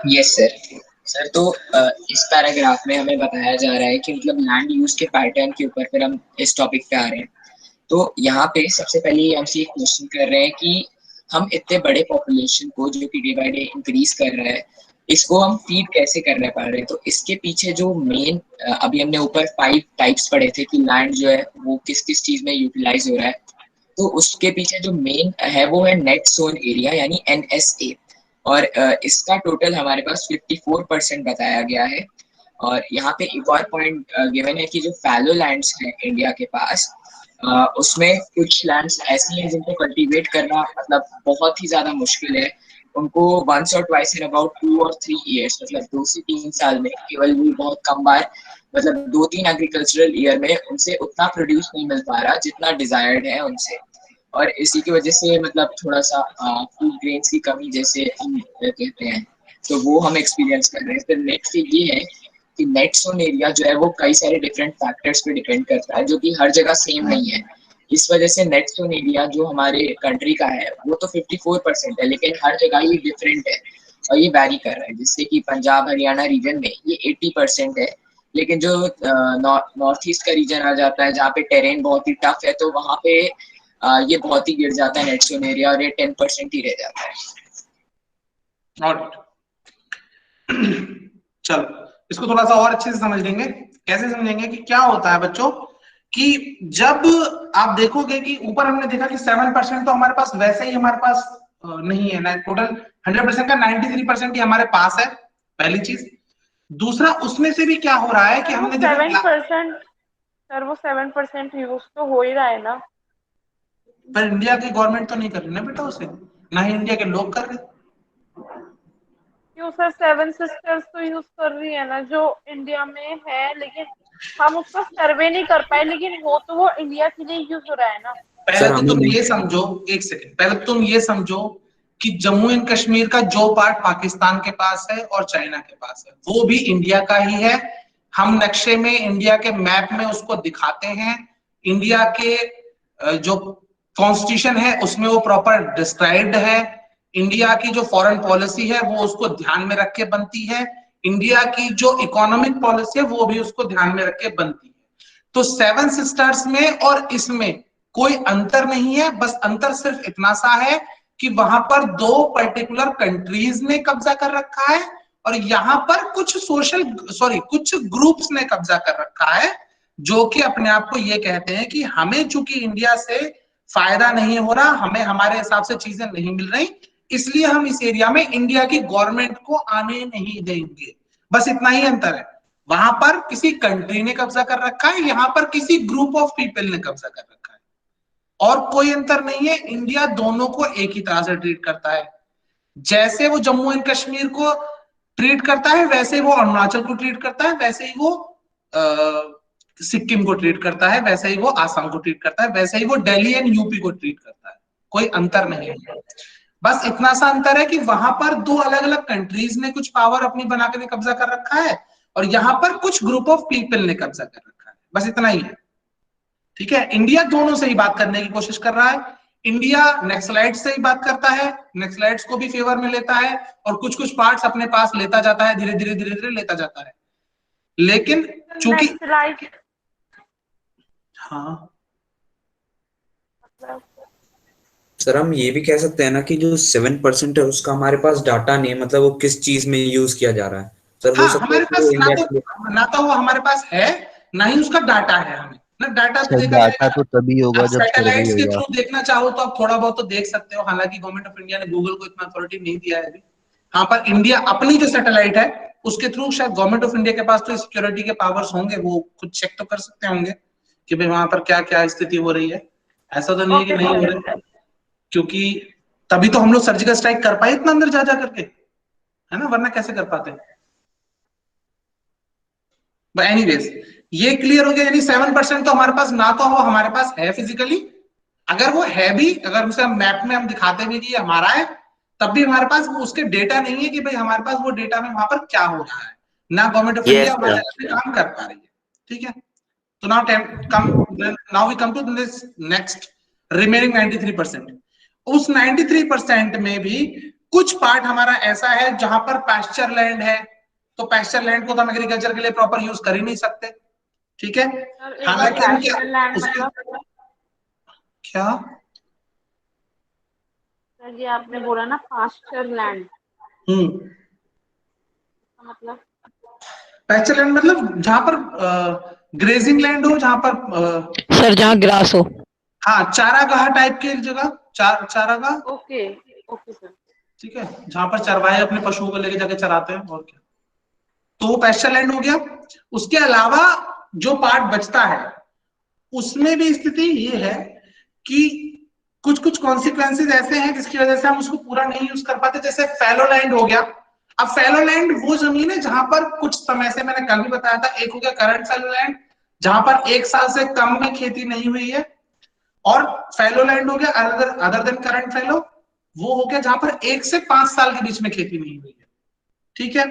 Yes sir. Sir तो इस पैराग्राफ में हमें बताया जा रहा है कि मतलब लैंड यूज के पैटर्न के ऊपर फिर हम इस टॉपिक पे आ रहे हैं। तो यहाँ पे सबसे पहले हमसे एक क्वेश्चन कर रहे हैं कि हम इतने बड़े पॉपुलेशन को जो कि डे बाय डे इंक्रीज कर रहा है, इसको हम फीड कैसे करने पा रहे हैं? तो इसके पीछे जो मेन, अभी हमने ऊपर 5 टाइप्स पढ़े थे कि लैंड जो है वो किस किस चीज में यूटिलाइज हो रहा है। तो उसके पीछे जो मेन है वो है नेट सोन एरिया यानी NSA, और इसका टोटल हमारे पास 54% बताया गया है। और यहाँ पे एक और पॉइंट गिवन है कि जो फैलो लैंड्स हैं इंडिया के पास, उसमें कुछ लैंड्स ऐसी हैं जिनको कल्टीवेट करना मतलब बहुत ही ज्यादा मुश्किल है। उनको वंस और ट्वाइस इन अबाउट 2 और 3 इयर्स, मतलब 2 से 3 साल में केवल भी बहुत कम बार, मतलब 2-3 एग्रीकल्चरल ईयर में उनसे उतना प्रोड्यूस नहीं मिल पा रहा जितना डिजायर्ड है उनसे। और इसी की वजह से मतलब थोड़ा सा फूड ग्रेन्स की कमी जैसे हम कहते हैं, तो वो हम एक्सपीरियंस कर रहे हैं। फिर नेक्स्ट ये है कि नेट सोन एरिया जो है वो कई सारे डिफरेंट फैक्टर्स पे डिपेंड करता है, जो कि हर जगह सेम नहीं है। इस वजह से नेट सोन एरिया जो हमारे कंट्री का है वो तो 54% है, लेकिन हर जगह ये डिफरेंट है और ये वैरी कर रहा है, जिससे कि पंजाब हरियाणा रीजन में ये 80% है, लेकिन जो नॉर्थ ईस्ट का रीजन आ जाता है जहाँ पे टेरेन बहुत ही टफ है, तो वहाँ पे ये बहुत ही गिर जाता है नेट सोन एरिया और ये 10% ही रह जाता है। चलो इसको थोड़ा सा और अच्छे से समझ लेंगे। कैसे समझेंगे कि क्या होता है बच्चों कि जब आप देखोगे कि ऊपर हमने देखा कि 7% तो हमारे पास वैसे ही हमारे पास नहीं है ना, टोटल 100% का 93% ही हमारे पास है, पहली चीज। दूसरा उसमें से भी क्या हो रहा है कि हमने देखा 7% सर, वो 7% यूज तो हो ही रहा है ना। पर इंडिया की गवर्नमेंट तो नहीं कर रही ना बेटा उसे, ना ही इंडिया के लोग कर रहे। क्यों सर, 7 सिस्टर्स तो यूज कर रही है ना जो इंडिया में है, लेकिन हम उसका सर्वे नहीं कर पाए, लेकिन हो तो वो इंडिया के लिए यूज हो रहा है ना। पहले तो तुम ये समझो, एक सेकंड, पहले तुम ये समझो कि जम्मू एंड कश्मीर का जो पार्ट पाकिस्तान के पास है और चाइना के पास है वो भी इंडिया का ही है। हम नक्शे में, इंडिया के मैप में उसको दिखाते हैं। इंडिया के जो कॉन्स्टिट्यूशन है उसमें वो प्रॉपर डिस्क्राइब्ड है। इंडिया की जो फॉरेन पॉलिसी है वो उसको ध्यान में रख के बनती है। इंडिया की जो इकोनॉमिक पॉलिसी है वो भी उसको ध्यान में रख के बनती है। तो 7 सिस्टर्स में और इसमें कोई अंतर नहीं है, बस अंतर सिर्फ इतना सा है कि वहां पर 2 पर्टिकुलर कंट्रीज ने कब्जा कर रखा है और यहाँ पर कुछ ग्रुप्स ने कब्जा कर रखा है, जो कि अपने आप को ये कहते हैं कि हमें चूंकि इंडिया से फायदा नहीं हो रहा, हमें हमारे हिसाब से चीजें नहीं मिल रही, इसलिए हम इस एरिया में इंडिया की गवर्नमेंट को आने नहीं देंगे। बस इतना ही अंतर है। वहां पर किसी कंट्री ने कब्जा कर रखा है, यहाँ पर किसी ग्रुप ऑफ पीपल ने कब्जा कर रखा है, और कोई अंतर नहीं है। इंडिया दोनों को एक ही तरह से ट्रीट करता है। जैसे वो जम्मू एंड कश्मीर को ट्रीट करता है वैसे वो अरुणाचल को ट्रीट करता है, वैसे ही वो सिक्किम को ट्रीट करता है, वैसे ही वो आसाम को ट्रीट करता है, वैसे ही वो दिल्ली एंड यूपी को ट्रीट करता है। कोई अंतर नहीं है। बस इतना सा अंतर है कि वहां पर 2 अलग अलग कंट्रीज ने कुछ पावर अपनी बना के कब्जा कर रखा है और यहाँ पर कुछ ग्रुप ऑफ पीपल ने कब्जा कर रखा है, बस इतना ही है। ठीक है, इंडिया दोनों से ही बात करने की कोशिश कर रहा है। इंडिया नक्सलाइट्स से ही बात करता है, नक्सलाइट्स को भी फेवर में लेता है और कुछ कुछ पार्ट्स अपने पास लेता जाता है, धीरे धीरे धीरे धीरे लेता जाता है। लेकिन चूंकि हाँ सर हम ये भी कह सकते हैं ना कि जो 7% है उसका हमारे पास डाटा नहीं है, मतलब वो किस चीज में यूज किया जा रहा है सर। हाँ, हमारे पास ना तो वो हमारे पास है ना ही उसका डाटा है। हमें ना डाटा तो देखा डाटा तो तभी होगा जब सर्वे सैटेलाइट्स के होगा। थ्रू देखना चाहो तो आप थोड़ा बहुत तो देख सकते हो, हालांकि गवर्नमेंट ऑफ इंडिया ने गूगल को इतना अथॉरिटी नहीं दिया है अभी। हाँ, पर इंडिया अपनी जो सैटेलाइट है उसके थ्रू शायद गवर्नमेंट ऑफ इंडिया के पास तो सिक्योरिटी के पावर्स होंगे, वो खुद चेक तो कर सकते होंगे कि भाई वहां पर क्या क्या स्थिति हो रही है। ऐसा तो नहीं है कि नहीं हो रहा है, क्योंकि तभी तो हम लोग सर्जिकल स्ट्राइक कर पाए इतना अंदर जा जा करके, है ना, वरना कैसे कर पाते। एनीवेज ये क्लियर हो गया, यानी 7% तो हमारे पास ना तो वो हमारे पास है फिजिकली, अगर वो है भी, अगर उसे हम मैप में हम दिखाते भी कि ये हमारा है, तब भी हमारे पास वो उसके डेटा नहीं है कि भाई हमारे पास वो डेटा में वहां पर क्या हो रहा है, ना गवर्नमेंट ऑफ इंडिया हमारे पे काम कर पा रही है। ठीक है, तो now we come to this next remaining 93%। उस 93% में भी कुछ पार्ट हमारा ऐसा है जहां पर पैस्चर लैंड है, तो पैस्चर लैंड को तो हम एग्रीकल्चर के लिए प्रॉपर यूज कर ही नहीं सकते। ठीक है, हालांकि हम क्या ये आपने बोला ना पास्चर लैंड, मतलब पैस्चर लैंड मतलब जहां पर ग्रेजिंग लैंड हो, जहां पर सर जहाँ ग्रास हो, हाँ, चारागाह टाइप की जगह, चारागाह। Okay okay sir. ठीक है, जहां पर चरवाहे अपने पशुओं को लेके जाके चराते हैं, और क्या, तो वो पैस्चर लैंड हो गया। उसके अलावा जो पार्ट बचता है उसमें भी स्थिति ये है कि कुछ कुछ कॉन्सिक्वेंसेस ऐसे हैं जिसकी वजह से हम उसको पूरा नहीं यूज कर पाते, जैसे फैलो लैंड हो गया। अब फैलो लैंड वो जमीन है जहां पर कुछ समय से, मैंने कल भी बताया था, एक हो गया करंट फैलो लैंड जहां पर 1 साल से कम में खेती नहीं हुई है, और फैलो लैंड हो गया अदर देन करंट फैलो, वो हो गया जहां पर 1 से 5 साल के बीच में खेती नहीं हुई है। ठीक है,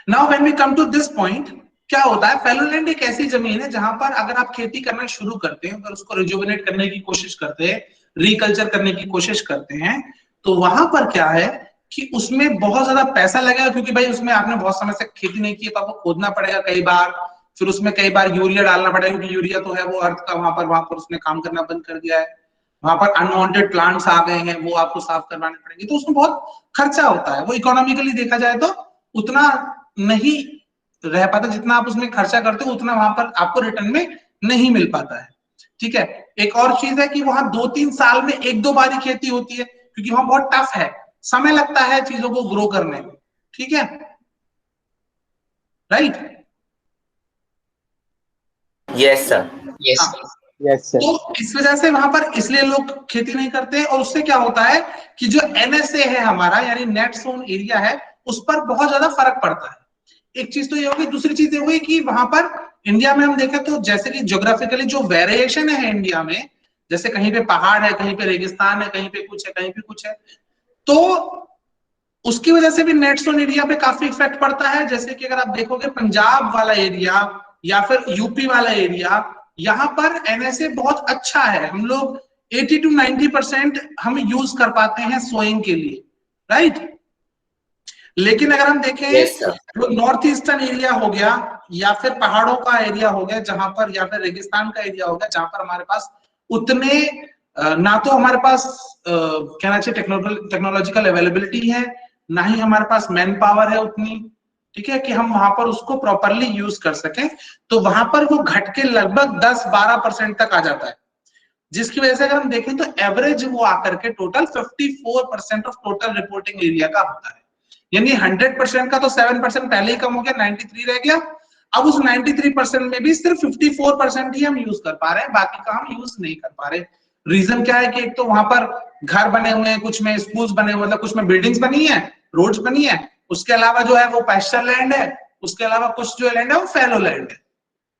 now when we come to this point, क्या होता है, फैलो लैंड एक ऐसी जमीन है जहां पर अगर आप खेती करना शुरू करते हैं, अगर उसको रिजुविनेट करने की कोशिश करते हैं, रिकल्चर करने की कोशिश करते हैं, तो वहां पर क्या है कि उसमें बहुत ज्यादा पैसा लगेगा, क्योंकि भाई उसमें आपने बहुत समय से खेती नहीं की तो आपको खोदना पड़ेगा कई बार, फिर उसमें कई बार यूरिया डालना पड़ेगा, क्योंकि यूरिया तो है वो अर्थ का वहां पर उसने काम करना बंद कर दिया है, वहां पर अनवांटेड प्लांट्स आ गए हैं, वो आपको साफ करवाने पड़ेंगे, तो उसमें बहुत खर्चा होता है। वो इकोनॉमिकली देखा जाए तो उतना नहीं रह पाता, जितना आप उसमें खर्चा करते हो उतना वहां पर आपको रिटर्न में नहीं मिल पाता है। ठीक है, एक और चीज है कि वहां 2-3 साल में 1-2 बार ही खेती होती है, क्योंकि वहां बहुत टफ है, समय लगता है चीजों को ग्रो करने में। ठीक है, right? Yes sir. Yes sir. तो इस वजह से वहां पर इसलिए लोग खेती नहीं करते, और उससे क्या होता है कि जो NSA है हमारा, यानी नेट सोन एरिया है, उस पर बहुत ज्यादा फर्क पड़ता है। एक चीज तो ये होगी, दूसरी चीज ये होगी कि वहां पर इंडिया में हम देखें तो जैसे कि ज्योग्राफिकली जो वेरिएशन है इंडिया में, जैसे कहीं पे पहाड़ है, कहीं पे रेगिस्तान है, कहीं पे कुछ है, कहीं पे कुछ है, तो उसकी वजह से भी नेट सोन एरिया पे काफी इफेक्ट पड़ता है। जैसे कि अगर आप देखोगे पंजाब वाला एरिया या फिर यूपी वाला एरिया, यहाँ पर NSA बहुत अच्छा है, हम लोग 80 to 90% हम यूज कर पाते हैं सोइंग के लिए, राइट? लेकिन अगर हम देखें जो नॉर्थ ईस्टर्न एरिया हो गया या फिर पहाड़ों का एरिया हो गया जहां पर, या फिर रेगिस्तान का एरिया हो गया जहां पर हमारे पास उतने ना तो हमारे पास कहना चाहिए टेक्नोलॉजिकल अवेलेबिलिटी है, ना ही हमारे पास मैन पावर है उतनी, ठीक है, कि हम वहां पर उसको प्रॉपरली यूज कर सकें, तो वहां पर वो घट के लगभग 10-12% तक आ जाता है, जिसकी वजह से अगर हम देखें तो एवरेज वो आकर के total 54% of total reporting area का होता है। यानी 100% का तो 7% पहले ही कम हो गया, 93 रह गया। अब उस 93% में भी सिर्फ 54% ही हम यूज कर पा रहे हैं, बाकी का हम यूज नहीं कर पा रहे। रीजन क्या है कि एक तो वहां पर घर बने हुए हैं, कुछ में स्कूल्स बने हुए, मतलब कुछ में बिल्डिंग्स बनी है, रोड्स बनी है, उसके अलावा जो है वो पैस्चर लैंड है, उसके अलावा कुछ जो लैंड है वो फैलो लैंड है।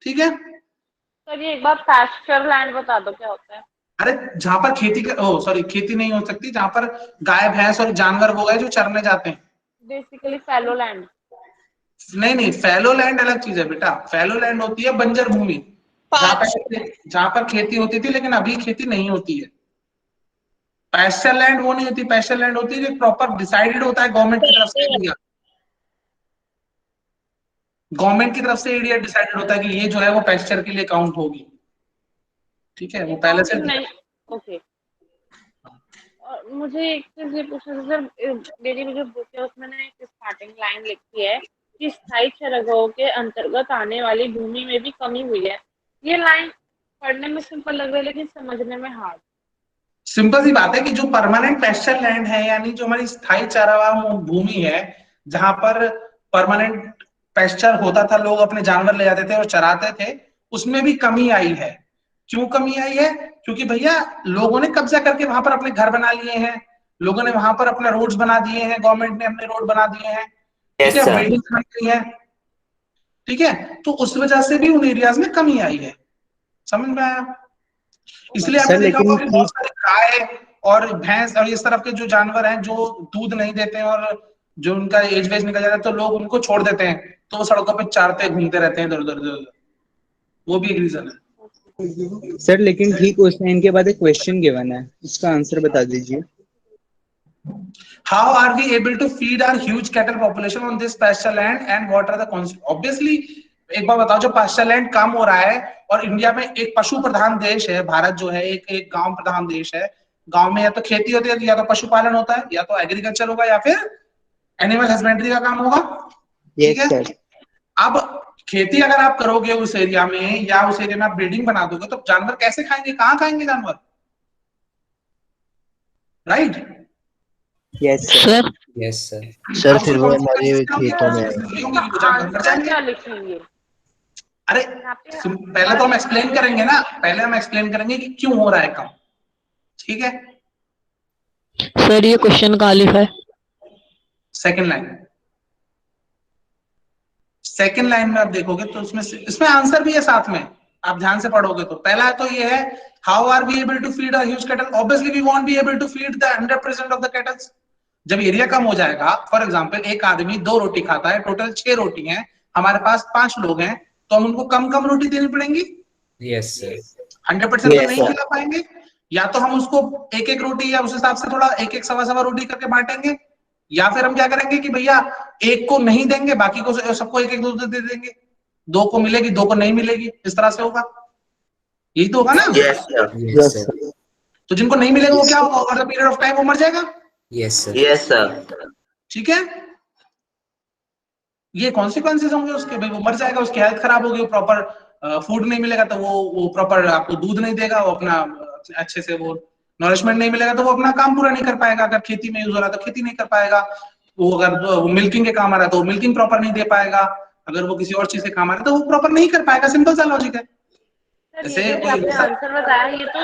ठीक है सर, ये एक बार पैस्चर लैंड बता दो क्या होता है? अरे जहां पर खेती नहीं हो सकती, जहां पर गाय भैंस और जानवर वो गए जो चरने जाते हैं, बेसिकली फैलो लैंड। नहीं, फैलो लैंड अलग चीज है बेटा। फैलो लैंड होती है बंजर भूमि, जहां पर खेती होती थी लेकिन अभी खेती नहीं होती है। पैस्चर लैंड वो नहीं होती, पैस्चर लैंड होती है जो प्रॉपर डिसाइडेड होता है गवर्नमेंट की तरफ से एरिया, गवर्नमेंट की तरफ से एरिया डिसाइडेड होता है कि ये जो है वो पैस्चर के लिए काउंट होगी। ठीक है, वो पहले से नहीं। ओके, मुझे एक चीज ये पूछना था सर, मेरी जो बुक है उसमें एक स्टार्टिंग लाइन लिखी है कि स्थायी चरागाहों के अंतर्गत आने वाली भूमि में भी कमी हुई है। ये लाइन पढ़ने में सिंपल लग रहा है लेकिन समझने में हार्ड। सिंपल सी बात है कि जो परमानेंट पैस्चर लैंड है, यानी जो हमारी स्थायी चारागाह भूमि है, जहां पर परमानेंट पैस्चर होता था, लोग अपने जानवर ले जाते थे और चराते थे, उसमें भी कमी आई है। क्यों कमी आई है? क्योंकि भैया लोगों ने कब्जा करके वहां पर अपने घर बना लिए हैं, लोगों ने वहां पर अपने रोड्स बना दिए हैं, गवर्नमेंट ने अपने रोड बना दिए हैं, ठीक है, बिल्डिंग बन गई है, ठीक है, तो उस वजह से भी उन एरियाज में कमी आई है। समझ में आया? इसलिए आपने देखा होगा कि बहुत सारे गाय और भैंस और इस तरफ के जो जानवर हैं जो दूध नहीं देते हैं और जो उनका एज वेज निकल जाता है तो लोग उनको छोड़ देते हैं, तो वो सड़कों पे चरते घूमते रहते हैं इधर उधर। वो भी एक रीजन है सर। लेकिन ठीक उस लाइन के बाद एक क्वेश्चन गिवन है, उसका आंसर बता दीजिए। How are we able to feed our huge cattle population on this pasture land and what are the consequences? Obviously, एक बार बताओ, जो pasture land कम हो रहा है और इंडिया में एक पशु प्रधान देश है, भारत जो है एक गांव प्रधान देश है, गांव में या तो खेती होती है, या तो पशुपालन होता है, या तो एग्रीकल्चर होगा, या फिर एनिमल हस्बेंड्री का काम होगा। ठीक है, अब खेती अगर आप करोगे उस एरिया में, या उस एरिया में आप बिल्डिंग बना दोगे, तो जानवर कैसे खाएंगे? कहाँ खाएंगे जानवर? Right? Yes sir. Yes sir. Sir फिर वो हमारे खेतों में अरे पहले तो हम एक्सप्लेन करेंगे ना, पहले हम एक्सप्लेन करेंगे कि क्यों हो रहा है कम। ठीक है सर, ये क्वेश्चन का अलिफ है। सेकंड लाइन में आप देखोगे तो इसमें आंसर भी है साथ में, आप ध्यान से पढ़ोगे तो। पहला तो ये है, how are we able to feed a huge cattle? Obviously we won't be able to feed the 100% of the cattles. जब एरिया कम हो जाएगा, फॉर एग्जांपल एक आदमी 2 रोटी खाता है, टोटल 6 रोटी हैं, हमारे पास 5 लोग हैं, तो हम उनको कम कम रोटी देनी पड़ेंगी, यस सर 100% तो नहीं खिला पाएंगे। या तो हम उसको एक एक रोटी या उस हिसाब से थोड़ा एक एक सवा सवा रोटी करके बांटेंगे, या फिर हम क्या करेंगे कि भैया एक को नहीं देंगे, बाकी को सबको एक एक दो दे देंगे, 2 को मिलेगी 2 को नहीं मिलेगी, इस तरह से होगा। यही तो होगा ना? यस सर तो जिनको नहीं मिलेगा वो क्या होगा, over the period of time वो मर जाएगा। यस सर ठीक है, ये कॉन्सिक्वेंसेज होंगे उसके, भाई वो मर जाएगा, उसकी हेल्थ खराब होगी, वो प्रॉपर फूड नहीं मिलेगा तो वो प्रॉपर आपको दूध नहीं देगा, वो अपना अच्छे से वो नरिशमेंट नहीं मिलेगा तो वो अपना काम पूरा नहीं कर पाएगा। अगर खेती में यूज हो रहा है तो खेती नहीं कर पाएगा, वो अगर वो मिल्किंग के काम आ रहा है तो वो मिल्किंग प्रॉपर नहीं दे पाएगा, अगर वो किसी और चीज से काम आ रहा है तो वो प्रॉपर नहीं कर पाएगा। सिंपल सा लॉजिक है। सर ये जो आपने आंसर बताया ये तो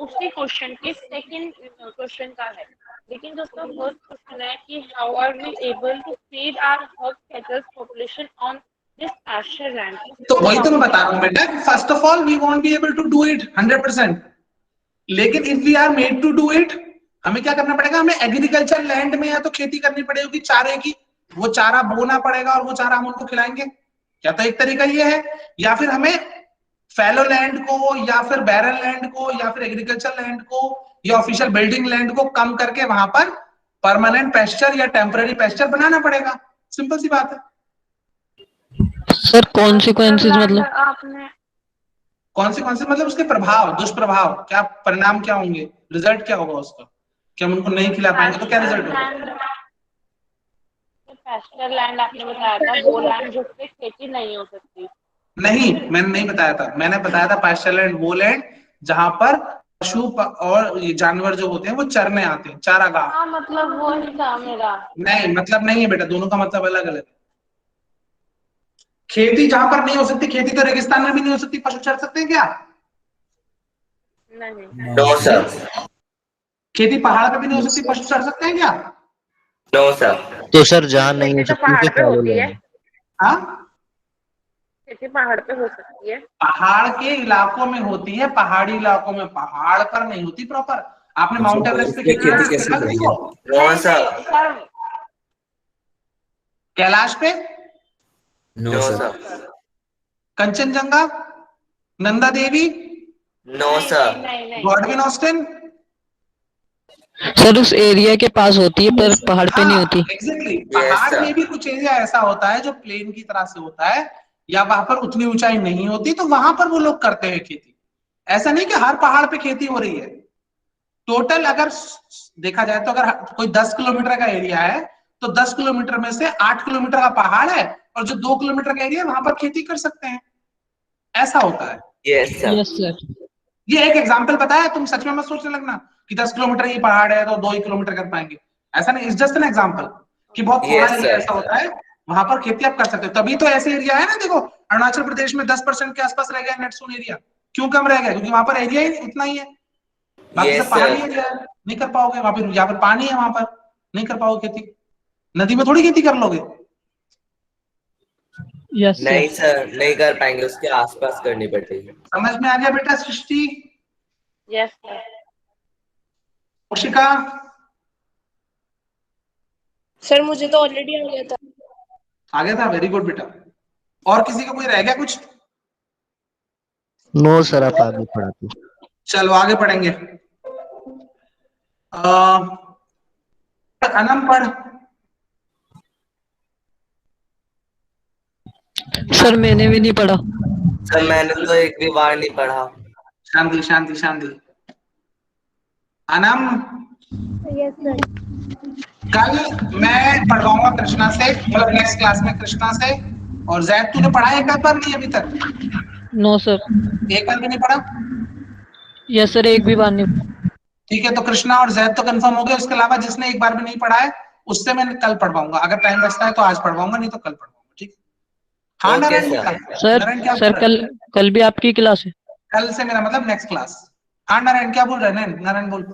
उसी क्वेश्चन के सेकंड क्वेश्चन का है, लेकिन जो उसका फर्स्ट क्वेश्चन है कि how are we able to feed our herd cattle population on this pasture land. तो वही तो मैं बता रहा हूँ बेटा, first of all we won't be able to do it 100%, लेकिन if we are made to do it, हमें क्या करना पड़ेगा, हमें एग्रीकल्चर लैंड में या तो खेती करनी पड़ेगी चारे की, वो चारा बोना पड़ेगा और वो चारा हम उनको खिलाएंगे, या तो एक तरीका ये है, या फिर हमें फैलो लैंड को या फिर बैरन लैंड को या फिर एग्रीकल्चर लैंड को या ऑफिशियल बिल्डिंग लैंड को कम करके वहां पर परमानेंट पेस्चर या टेम्पररी पेस्चर बनाना पड़ेगा। सिंपल सी बात है। सर कॉन्सिक्वेंसेस मतलब आपने कॉन्सिक्वेंसेस मतलब उसके प्रभाव, दुष्प्रभाव, क्या परिणाम क्या होंगे, रिजल्ट क्या होगा उसका, कि हम उनको नहीं खिला पाएंगे तो क्या रिजल्ट होगा। पास्चर लैंड आपने बताया था वो लैंड जिस पे खेती नहीं हो सकती। नहीं, मैंने नहीं बताया था, मैंने बताया था पास्चर लैंड वो लैंड जहां पर पशु और ये जानवर जो होते हैं वो चरने आते हैं, चारागाह। हाँ मतलब वो ही था मेरा। नहीं मतलब नहीं है बेटा, दोनों का मतलब अलग अलग है। खेती जहां पर नहीं हो सकती, खेती तो रेगिस्तान में भी नहीं हो सकती, पशु चर सकते हैं क्या? नहीं। No sir. खेती पहाड़ पे भी नहीं हो सकती, पशु चर सकते हैं क्या? No sir. तो सर जहाँ नहीं हो खेती तो सकती पहाड़ उसे पे फैलो होती है। लैंड। हाँ, खेती पहाड़ पे हो सकती है। पहाड़ के इलाकों में होती है, पहाड़ी इलाकों में, पहाड़ पर नहीं होती प्रॉपर। आपने माउंट एवरेस्ट पे खेती कैसे चढ़ा होगी? देखो, नो सर। कैलाश पे, no sir Kanchenjunga, Nanda Devi, no sir. Godwin Austen. Sir उस एरिया के पास होती है पर पहाड़ पे नहीं होती। एग्जैक्टली, पहाड़ में भी कुछ एरिया ऐसा होता है जो प्लेन की तरह से होता है, या वहां पर उतनी ऊंचाई नहीं होती, तो वहां पर वो लोग करते हैं खेती। ऐसा नहीं कि हर पहाड़ पे खेती हो रही है। टोटल अगर देखा जाए तो अगर कोई 10 किलोमीटर का एरिया है तो 10 किलोमीटर में से 8 किलोमीटर का पहाड़ है और जो 2 किलोमीटर का एरिया है वहां पर खेती कर सकते हैं। ऐसा होता है। Yes sir. Yes sir. ये एक एग्जाम्पल बताया, तुम सच में मत सोचने लगना कि 10 किलोमीटर ये पहाड़ है तो 2 ही किलोमीटर कर पाएंगे, ऐसा नहीं। इट्स जस्ट एन एग्जाम्पल कि बहुत थोड़ा Yes, एरिया sir. ऐसा होता है वहां पर खेती आप कर सकते हो। तभी तो ऐसे एरिया है ना, देखो अरुणाचल प्रदेश में 10% के आसपास रह गया नेट सोन एरिया। क्यों कम रह गया? क्योंकि वहां पर एरिया ही उतना ही है, बाकी Yes, सब पहाड़ी sir. एरिया है, नहीं कर पाओगे वहां पर, या फिर पानी है वहां पर, नहीं कर पाओगे खेती। नदी में थोड़ी खेती कर लोगे। यस नहीं सर, नहीं कर पाएंगे, उसके आसपास करनी पड़ेगी। समझ में आ गया बेटा Srishti? Yes sir. Kaushika? Sir मुझे तो ऑलरेडी आ गया था। आ गया था, वेरी गुड बेटा। और किसी का कोई रह गया कुछ? नो सर, आप आगे पढ़ाते। चलो आगे पढ़ेंगे। अनम पढ़। सर मैंने भी नहीं पढ़ा। सर मैंने तो एक भी बार नहीं पढ़ा। शांति शांति शांति। Anam, yes sir. कल मैं पढ़वाऊंगा कृष्णा से, मतलब नेक्स्ट क्लास में कृष्णा से। और जैद तूने पढ़ा है एक बार नहीं अभी तक? No sir. एक बार भी नहीं पढ़ा? यस सर, एक भी बार नहीं। ठीक है, तो कृष्णा और जैद तो कंफर्म हो गए। उसके अलावा जिसने एक बार भी नहीं पढ़ा है उससे मैं कल पढ़वाऊंगा। अगर टाइम बचता है तो आज पढ़वाऊंगा, नहीं तो कल पढ़वाऊंगा। ठीक? हाँ नारायण बेटा। सर नारायण क्या सर बोल रहा है? कल भी आपकी क्लास है? कल से मेरा मतलब नेक्स्ट क्लास। हाँ नारायण क्या बोल रहे हैं? नारायण बोल।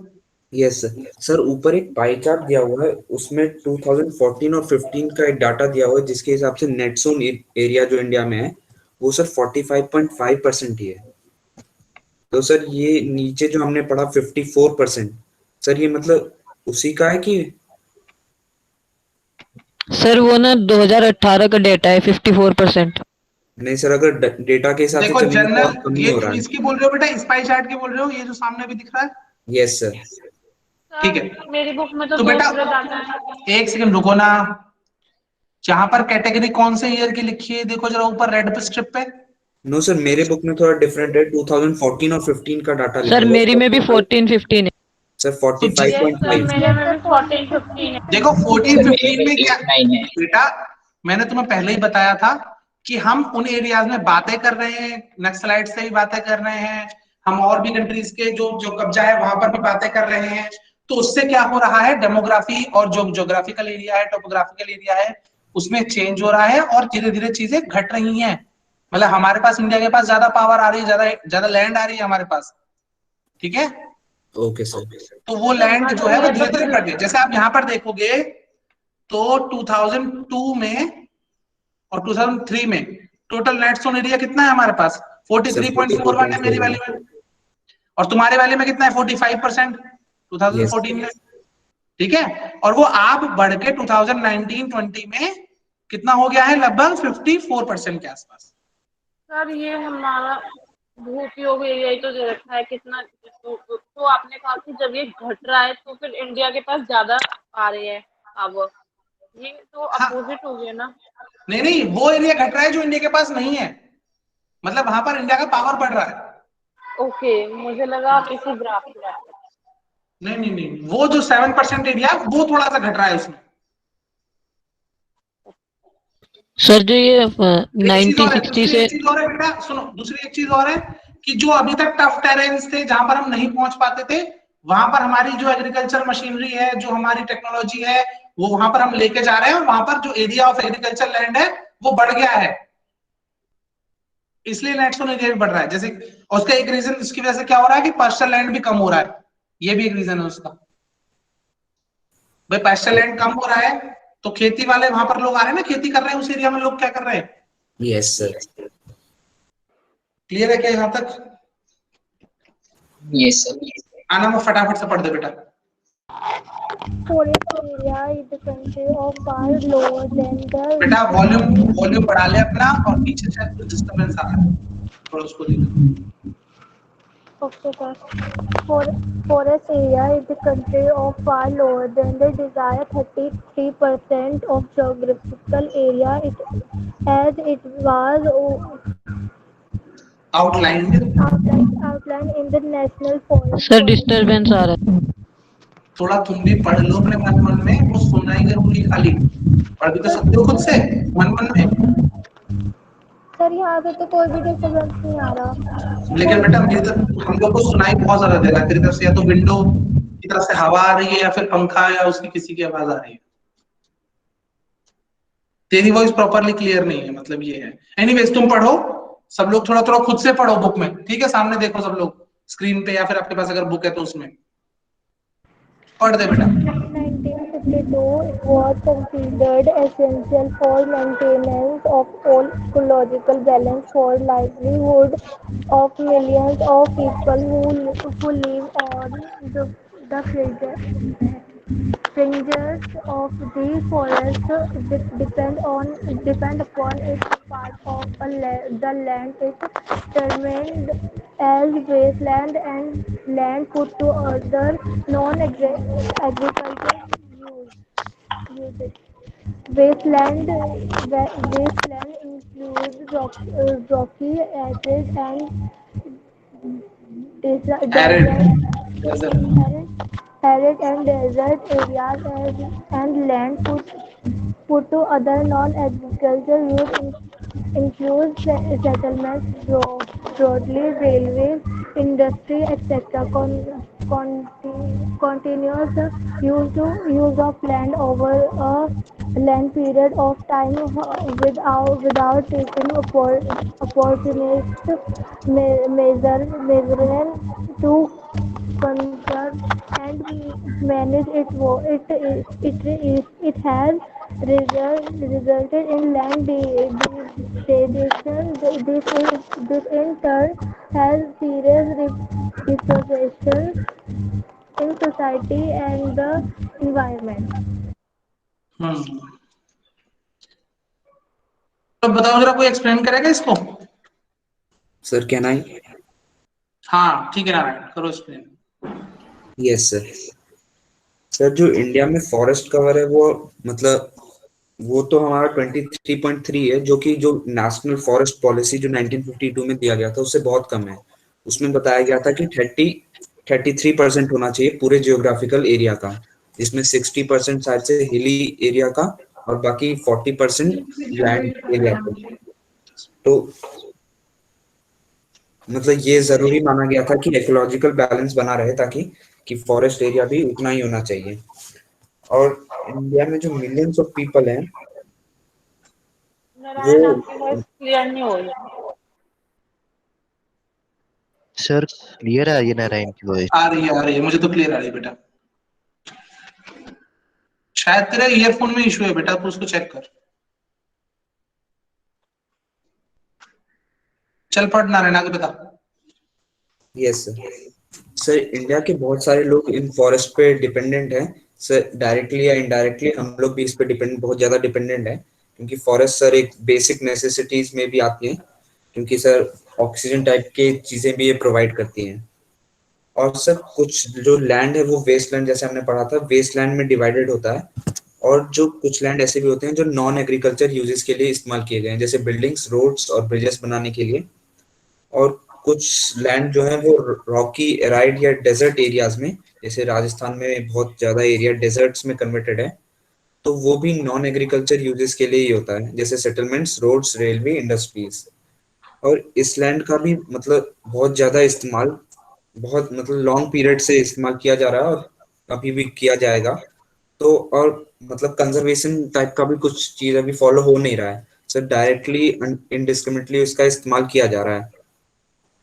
यस सर, ऊपर एक पाई चार्ट दिया हुआ है, उसमें 2014 और 15 का एक डाटा दिया हुआ है, जिसके हिसाब से नेट जोन एरिया जो इंडिया में है वो सर 45.5% ही है। तो सर ये नीचे जो हमने पढ़ा 54%, सर ये मतलब उसी का है कि? सर वो ना 2018 का डेटा है 54%। नहीं सर, अगर डेटा के हिसाब से देखो चलेंगे तो और जनरल, कम ही ये हो जो रहा है। इसकी बोल रहे हो बेटा, स्पाई चार्ट की बोल रहे हो, ये जो सामने भी दिख रहा है? Yes sir. ठीक है, सर मेरी बुक में तो तो बेटा दूसरे डाटा है। एक सेकंड रुको ना, जहां पर कैटेगरी कौन से ईयर की लिखी है देखो जरा ऊपर रेड पे स्ट्रिप पे। नो सर, मेरे बुक में थोड़ा डिफरेंट है, 2014 और 15 का डाटा लिखा सर हुआ मेरी में भी 14-15 है। सर तो यस सर 45.5। मेरे में भी 14-15 है। देखो 14 सर मेरे 15 में में क्या 8-9 है। बेटा, मैंने तुम्हें पहले ही बताया था कि हम उन एरियाज में बातें कर रहे हैं, नक्सलाइट से भी बातें कर रहे हैं, हम और भी कंट्रीज के जो जो कब्जा है वहां पर भी बातें कर रहे हैं। तो उससे क्या हो रहा है, डेमोग्राफी और जो जोग्राफिकल एरिया है, टोपोग्राफिकल एरिया है, उसमें चेंज हो रहा है और धीरे धीरे चीजें घट रही हैं। मतलब हमारे पास, इंडिया के पास ज्यादा पावर आ रही है, ज्यादा ज्यादा लैंड आ रही है हमारे पास, ठीक है? Okay sir. तो वो सर लैंड घट जो है रही वो है तो धीरे धीरे फिर घट गई। जैसे आप यहाँ पर देखोगे तो 2002 में और 2003 में टोटल नेट सोन एरिया कितना है हमारे पास? सर 43.41 है मेरी वाली 44.41। में, और तुम्हारे वाले में कितना है? 45% यस 2014 में, ठीक है? और वो आप बढ़ के 2019-20 में कितना हो गया है? लगभग 54% के आसपास। सर ये हमारा भूपयोग एरिया ही तो दे रखा है कितना, तो आपने कहा कि जब ये घट रहा है तो फिर इंडिया के पास ज्यादा आ रहे हैं अब, ये तो अपोजिट हो गया ना। नहीं नहीं, वो एरिया घट रहा है जो इंडिया के पास नहीं है, मतलब वहां पर इंडिया का पावर बढ़ रहा है। ओके, मुझे लगा आप इसी ग्राफ की बात कर नहीं नहीं नहीं, वो जो 7% एरिया वो थोड़ा सा घट रहा है उसमें। सर जो ये एक चीज और है, 1960 दूसरी से एक चीज और है बेटा, सुनो, दूसरी एक चीज और है कि जो अभी तक टफ टेरेन्स थे जहां पर हम नहीं पहुंच पाते थे, वहां पर हमारी जो एग्रीकल्चर मशीनरी है, जो हमारी टेक्नोलॉजी है, वो वहां पर हम लेके जा रहे हैं, और वहां पर जो एरिया ऑफ एग्रीकल्चर लैंड है वो बढ़ गया है, इसलिए नेट सोन एरिया भी बढ़ रहा है। जैसे, और उसका एक रीजन इसकी वजह से क्या हो रहा है कि पास्चर लैंड भी कम हो रहा है, ये भी एक रीजन है उसका। भाई पास्चर लैंड कम हो रहा है तो खेती वाले वहां पर लोग आ रहे हैं ना, खेती कर रहे हैं उस एरिया में, लोग क्या कर रहे हैं? Yes sir. क्लियर है क्या यहाँ तक? Yes sir. आना, वो फटाफट से पढ़ दे बेटा। Forest area in the country of far lower than the बेटा वॉल्यूम बढ़ा ले अपना, और पीछे से कुछ डिस्टरबेंस आ रहा है, थोड़ा उसको देख। okay, sir. Forest area in the country of far lower than the desired 33% of geographical area as it was outline outlined in the National Forest sir disturbance आ रहा है। थोड़ा तुम भी पढ़ लो अपने मन मन में, वो सुनना ही जरूरी, खाली पढ़ भी तो सकते हो खुद से मन मन में। सर यहाँ से तो कोई भी डिस्टर्बेंस नहीं आ रहा। लेकिन बेटा मेरी तरफ हम लोग को सुनाई बहुत ज्यादा दे रहा है, तेरी तरफ से या तो विंडो की तरफ से हवा आ रही है, या फिर पंखा, या उसकी किसी की आवाज आ रही है। तेरी वॉइस प्रॉपरली क्लियर नहीं है, मतलब ये है। एनीवेज तुम पढ़ो, सब लोग थोड़ा थोड़ा खुद से पढ़ो बुक में, ठीक है? सामने देखो सब लोग स्क्रीन पे, या फिर आपके पास अगर बुक है तो उसमें पढ़ दे बेटा। 1952 it was considered essential for maintenance of all ecological balance for livelihood of millions of people who live on the fringes of the forest depend upon its part of the land is determined as wasteland and land put to other non-agricultural uses. Wasteland includes rocky areas and arid and desert areas and land put to other non-agricultural use includes settlements broadly, railways, industry, etc. Continuous use of land over a length period of time without taking opportunist measurement to conserve and manage it has resulted in land degradation. This in turn has serious repercussions in society and the environment. तो बताओ जरा, कोई explain करेगा इसको? Sir can I? हाँ ठीक है नारायण, करो एक्सप्लेन। Yes sir. सर जो इंडिया में फॉरेस्ट कवर है वो मतलब वो तो हमारा 23.3 है, जो कि जो नेशनल फॉरेस्ट पॉलिसी जो 1952 में दिया गया था उससे बहुत कम है। उसमें बताया गया था कि 33% होना चाहिए पूरे जियोग्राफिकल एरिया का, जिसमें 60% शायद से हिली एरिया का और बाकी 40% लैंड एरिया का। तो मतलब ये जरूरी माना गया था कि इकोलॉजिकल बैलेंस बना रहे, ताकि कि फॉरेस्ट एरिया भी उतना ही होना चाहिए। और इंडिया में जो मिलियंस ऑफ पीपल हैं नारायण आपकी वॉइस क्लियर नहीं हो रही। सर क्लियर आ रही है नारायण की वॉइस? आ रही है, मुझे तो क्लियर आ रही है बेटा। शायद तेरे ईयरफोन में इशू है बेटा, तो उसको चेक कर। चल पढ़ नारायण, आगे बता। Yes sir. सर इंडिया के बहुत सारे लोग इन फॉरेस्ट पे डिपेंडेंट हैं सर, डायरेक्टली या इनडायरेक्टली हम लोग भी इस पे बहुत ज्यादा डिपेंडेंट है, क्योंकि फॉरेस्ट सर एक बेसिक नेसेसिटीज में भी आती है, क्योंकि सर ऑक्सीजन टाइप के चीजें भी ये प्रोवाइड करती हैं। और सर कुछ जो लैंड है वो वेस्ट लैंड, जैसे हमने पढ़ा था, वेस्ट लैंड में डिवाइडेड होता है। और जो कुछ लैंड ऐसे भी होते हैं जो नॉन एग्रीकल्चर यूजेस के लिए इस्तेमाल किए गए हैं, जैसे बिल्डिंग्स, रोड्स और ब्रिजेस बनाने के लिए। और कुछ लैंड जो है वो रॉकी, एराइड या डेजर्ट एरियाज में, जैसे राजस्थान में बहुत ज्यादा एरिया डेजर्ट्स में कन्वर्टेड है, तो वो भी नॉन एग्रीकल्चर यूजेस के लिए ही होता है, जैसे सेटलमेंट्स, रोड्स, रेलवे, इंडस्ट्रीज। और इस लैंड का भी मतलब बहुत ज्यादा इस्तेमाल, बहुत मतलब लॉन्ग पीरियड से इस्तेमाल किया जा रहा है और अभी भी किया जाएगा। तो और मतलब कंजर्वेशन टाइप का भी कुछ चीज अभी फॉलो हो नहीं रहा है सर, डायरेक्टली इनडिस्क्रिमिनेटली इसका इस्तेमाल किया जा रहा है।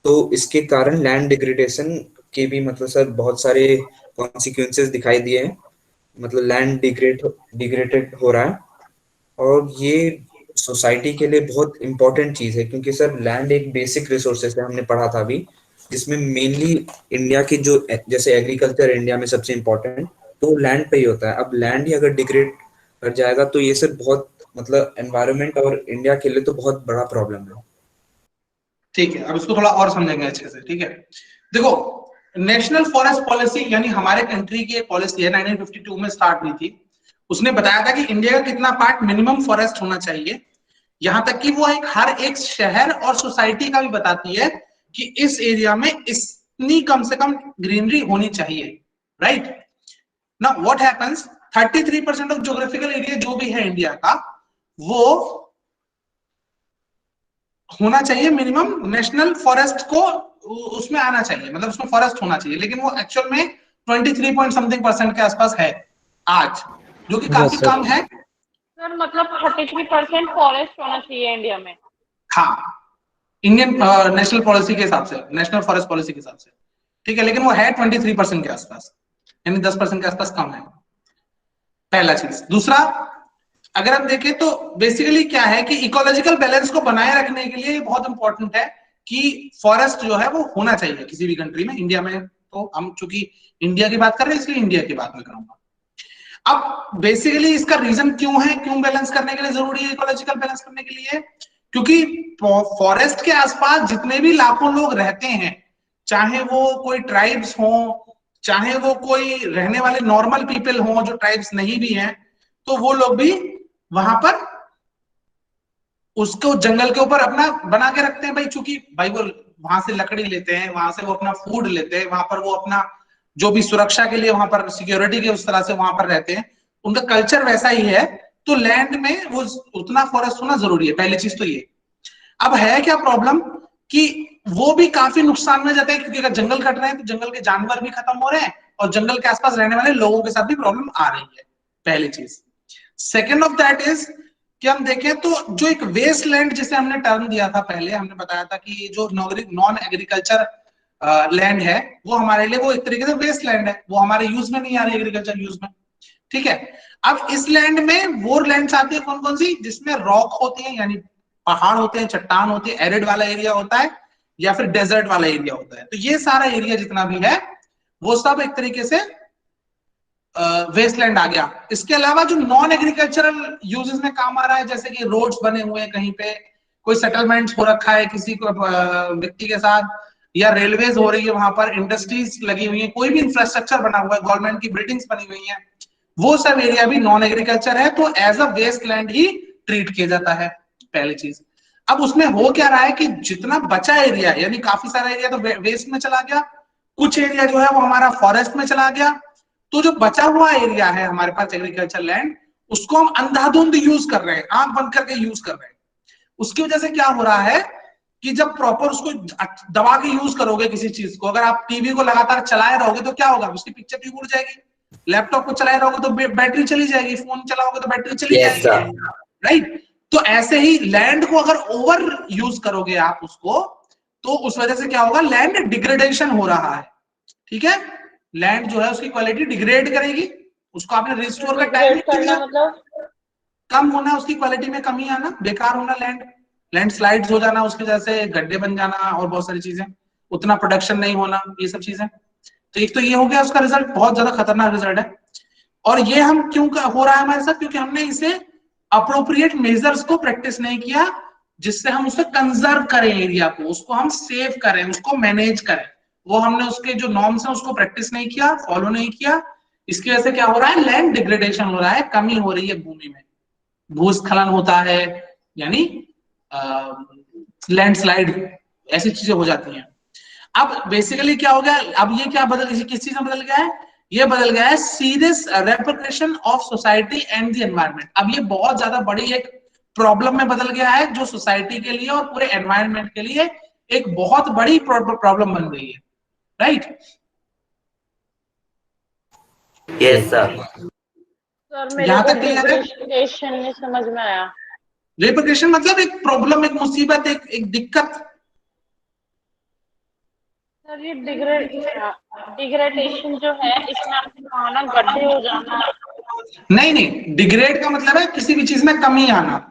तो इसके कारण लैंड डिग्रेडेशन के भी मतलब सर बहुत सारे कॉन्सिक्वेंसेस दिखाई दिए हैं, मतलब लैंड डिग्रेडेड हो रहा है। और ये सोसाइटी के लिए बहुत इंपॉर्टेंट चीज है, क्योंकि सर लैंड एक बेसिक रिसोर्सेज है, हमने पढ़ा था अभी, जिसमें मेनली इंडिया की जो जैसे एग्रीकल्चर इंडिया में सबसे इम्पोर्टेंट तो लैंड पे ही होता है। अब लैंड ही अगर डिग्रेड कर जाएगा तो ये सर बहुत मतलब एनवायरनमेंट और इंडिया के लिए तो बहुत बड़ा प्रॉब्लम है। ठीक है, अब इसको थोड़ा और समझेंगे अच्छे से। ठीक है, देखो नेशनल फॉरेस्ट पॉलिसी यानी हमारे कंट्री की एक पॉलिसी है, 1952 में स्टार्ट हुई थी। उसने बताया था कि इंडिया का कितना पार्ट मिनिमम फॉरेस्ट होना चाहिए, यहां तक कि वो हर एक शहर और सोसाइटी का भी बताती है कि इस एरिया में इतनी कम से कम ग्रीनरी होनी चाहिए। Right now what happens, 33% of geographical area जो भी है इंडिया का, वो होना चाहिए मिनिमम नेशनल फॉरेस्ट को उसमें आना चाहिए, मतलब उसमें फॉरेस्ट होना चाहिए, लेकिन वो एक्चुअल में 23 पॉइंट समथिंग % के आसपास है आज, जो कि काफी कम है। सर मतलब 33% फॉरेस्ट होना चाहिए इंडिया में? हाँ, इंडियन नेशनल पॉलिसी के हिसाब से, नेशनल फॉरेस्ट पॉलिसी के हिसाब से। ठीक है, लेकिन वो है 23% के आसपास, यानी 10% के आसपास कम है। पहला चीज। दूसरा, अगर हम देखें तो बेसिकली क्या है कि इकोलॉजिकल बैलेंस को बनाए रखने के लिए बहुत इंपॉर्टेंट है कि फॉरेस्ट जो है वो होना चाहिए किसी भी कंट्री में। इंडिया में तो हम चूंकि इंडिया की बात कर रहे हैं इसलिए इंडिया की बात में करूंगा। अब बेसिकली इसका रीजन क्यों है, क्यों बैलेंस करने के लिए जरूरी है इकोलॉजिकल बैलेंस करने के लिए, क्योंकि फॉरेस्ट के आसपास जितने भी लाखों लोग रहते हैं, चाहे वो कोई ट्राइब्स हो, चाहे वो कोई रहने वाले नॉर्मल पीपल हो जो ट्राइब्स नहीं भी हैं, तो वो लोग भी वहां पर उसको जंगल के ऊपर अपना बना के रखते हैं भाई, चूंकि भाई वो वहां से लकड़ी लेते हैं, वहां से वो अपना फूड लेते हैं, वहां पर वो अपना जो भी सुरक्षा के लिए वहां पर सिक्योरिटी के उस तरह से वहां पर रहते हैं, उनका कल्चर वैसा ही है। तो लैंड में वो उतना फॉरेस्ट होना जरूरी है, पहली चीज तो ये। अब है क्या प्रॉब्लम कि वो भी काफी नुकसान में जाते हैं, क्योंकि अगर जंगल कट रहे हैं तो जंगल के जानवर भी खत्म हो रहे हैं और जंगल के आसपास रहने वाले लोगों के साथ भी प्रॉब्लम आ रही है, पहली चीज। सेकेंड ऑफ दैट इज कि हम देखें तो जो एक वेस्ट लैंड जिसे हमने टर्म दिया था पहले, हमने बताया था कि जो नॉन एग्रीकल्चर लैंड है वो हमारे लिए वो एक तरीके से वेस्ट लैंड है, वो हमारे यूज में नहीं आ रही एग्रीकल्चर यूज में। ठीक है, अब इस लैंड में वो लैंड्स आती है कौन कौन सी, जिसमें रॉक होती है यानी पहाड़ होते हैं, चट्टान होती है, एरिड वाला एरिया होता है या फिर डेजर्ट वाला एरिया होता है। तो ये सारा एरिया जितना भी है वो सब एक तरीके से वेस्टलैंड आ गया। इसके अलावा जो नॉन एग्रीकल्चरल यूजेस में काम आ रहा है, जैसे कि रोड्स बने हुए हैं, कहीं पे कोई सेटलमेंट हो रखा है किसी को व्यक्ति के साथ, या रेलवेज हो रही है, वहां पर इंडस्ट्रीज लगी हुई है, कोई भी इंफ्रास्ट्रक्चर बना हुआ है, गवर्नमेंट की बिल्डिंग्स बनी हुई है, वो सब एरिया भी नॉन एग्रीकल्चर है, तो एज अ वेस्ट लैंड ही ट्रीट किया जाता है, पहली चीज। अब उसमें हो क्या रहा है कि जितना बचा एरिया, यानी काफी सारा एरिया तो वेस्ट में चला गया, कुछ एरिया जो है वो हमारा फॉरेस्ट में चला गया, तो जो बचा हुआ एरिया है हमारे पास एग्रीकल्चर लैंड, उसको हम अंधाधुंध यूज कर रहे हैं, आंख बंद करके यूज कर रहे हैं। उसकी वजह से क्या हो रहा है कि जब प्रॉपर उसको दबा के यूज करोगे किसी चीज को, अगर आप टीवी को लगातार चलाए रहोगे तो क्या होगा, उसकी पिक्चर ट्यूब उड़ जाएगी, लैपटॉप को चलाए रहोगे तो बैटरी चली जाएगी, फोन चलाओगे तो बैटरी चली जाएगी, राइट। तो ऐसे ही लैंड को अगर ओवर यूज करोगे आप उसको, तो उस वजह से क्या होगा, लैंड डिग्रेडेशन हो रहा है, ठीक है। लैंड जो है उसकी क्वालिटी डिग्रेड करेगी, उसको आपने रिस्टोर का टाइम मतलब कम होना, उसकी क्वालिटी में कमी आना, बेकार होना, लैंड स्लाइड्स हो जाना, उसकी वजह से गड्ढे बन जाना और बहुत सारी चीजें, उतना प्रोडक्शन नहीं होना, ये सब चीजें। तो एक तो ये हो गया उसका रिजल्ट, बहुत ज्यादा खतरनाक रिजल्ट है। और ये हम क्यों हो रहा है हमारे साथ, क्योंकि हमने इसे अप्रोप्रिएट मेजर्स को प्रैक्टिस नहीं किया, जिससे हम उसे कंजर्व करें एरिया को, उसको हम सेव करें, उसको मैनेज करें, वो हमने उसके जो नॉर्म्स हैं उसको प्रैक्टिस नहीं किया, फॉलो नहीं किया। इसकी वजह से क्या हो रहा है, लैंड डिग्रेडेशन हो रहा है, कमी हो रही है भूमि में, भूस्खलन होता है, यानी लैंडस्लाइड, ऐसी चीजें हो जाती हैं। अब बेसिकली क्या हो गया, अब ये क्या बदल, किस चीज में बदल गया है, ये बदल गया है serious repercussion of society and the environment. अब ये बहुत ज्यादा बड़ी एक प्रॉब्लम में बदल गया है, जो सोसाइटी के लिए और पूरे एनवायरनमेंट के लिए एक बहुत बड़ी प्रॉब्लम बन गई है, राइट। Yes sir. सर मेरे को डिग्रेडेशन नहीं समझ में आया। रेपरकशन मतलब एक प्रॉब्लम, एक मुसीबत, एक दिक्कत। सर ये डिग्रेडेशन जो है, इसमें आपने कहा ना गड्ढे हो जाना। नहीं, डिग्रेड का मतलब है किसी भी चीज में कमी आना।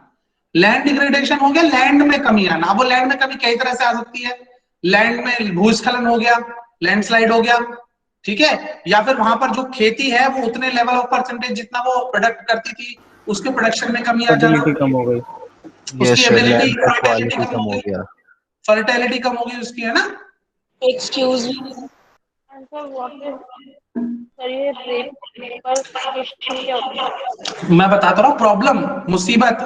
लैंड डिग्रेडेशन हो गया लैंड में कमी आना। अब वो लैंड में कमी कई तरह से आ सकती है, लैंड में भूस्खलन हो गया, लैंडस्लाइड हो गया, ठीक है, या फिर वहां पर जो खेती है वो उतने लेवल ऑफ परसेंटेज जितना वो प्रोडक्ट करती थी, उसके प्रोडक्शन में कमी आ जाना, कम हो गई, उसकी एबिलिटी, फर्टिलिटी कम हो गया, फर्टिलिटी कम हो गई उसकी, है ना। एक्सक्यूज मी मैं बताता रहा हूँ, प्रॉब्लम, मुसीबत।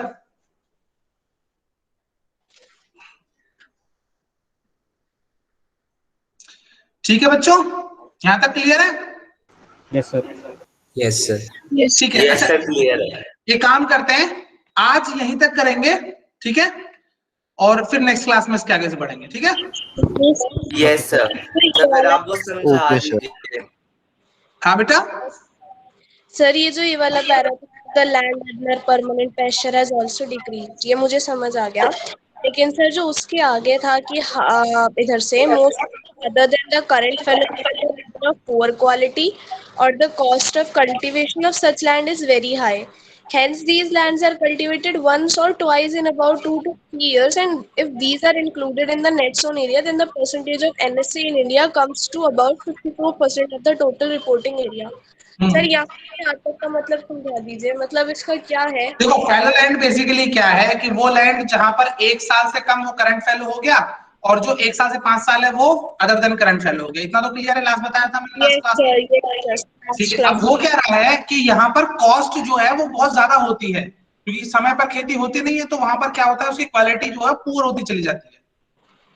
ठीक है बच्चों, यहां तक क्लियर है? Yes sir. Yes sir. ठीक है, अच्छा क्लियर है। ये काम करते हैं, आज यहीं तक करेंगे, ठीक है, और फिर नेक्स्ट क्लास में इसके आगे से बढ़ेंगे, ठीक है। Yes sir. सर आप वो समझा दीजिए। हाँ बेटा। सर ये जो ये वाला para, the land under permanent pressure has also decreased, ये मुझे समझ आ गया, लेकिन सर जो उसके आगे था कि इधर से most other than the current fallow of poor quality और the cost of cultivation of such land is very high, hence these lands are cultivated once or twice in about 2 to 3 years, and if these are included in the net zone area, then the percentage of NSA in India comes to about 54% of the total reporting area. Sir यहाँ तक का मतलब समझा दीजिए, मतलब इसका क्या है? देखो, फैलो लैंड बेसिकली क्या है कि वो लैंड जहां पर 1 साल से कम वो करंट फैलो हो गया, और जो 1 साल से 5 साल है वो अदर देन करंट फैलो हो गया। इतना तो क्लियर है, लास्ट बताया था मैंने लास्ट क्लास में, ठीक है। अब वो क्या रहा है कि यहाँ पर कॉस्ट जो है वो बहुत ज्यादा होती है, क्योंकि समय पर खेती होती नहीं है, तो वहां पर क्या होता है, उसकी क्वालिटी जो है पुअर होती चली जाती है,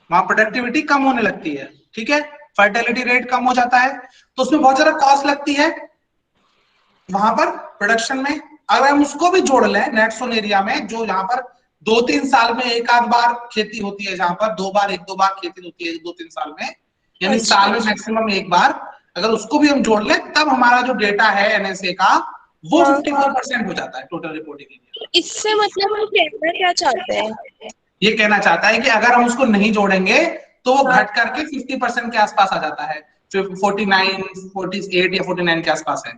वहां प्रोडक्टिविटी कम होने लगती है, ठीक है, फर्टिलिटी रेट कम हो जाता है, तो उसमें बहुत ज्यादा कॉस्ट लगती है वहां पर प्रोडक्शन में। अगर हम उसको भी जोड़ लें नेट जोन एरिया में, जो यहाँ पर 2-3 साल में एक आध बार खेती होती है, जहां पर 1-2 बार खेती होती है 2-3 साल में, यानी साल में मैक्सिमम एक बार, अगर उसको भी हम जोड़ लें, तब हमारा जो डेटा है एनएसए का वो 54% हो जाता है टोटल रिपोर्टिंग एरिया। इससे मतलब हम कहना क्या चाहते हैं? ये कहना चाहता है कि अगर हम उसको नहीं जोड़ेंगे तो वो घट करके 50% के आसपास आ जाता है, 49, 48 या 49 के आसपास है।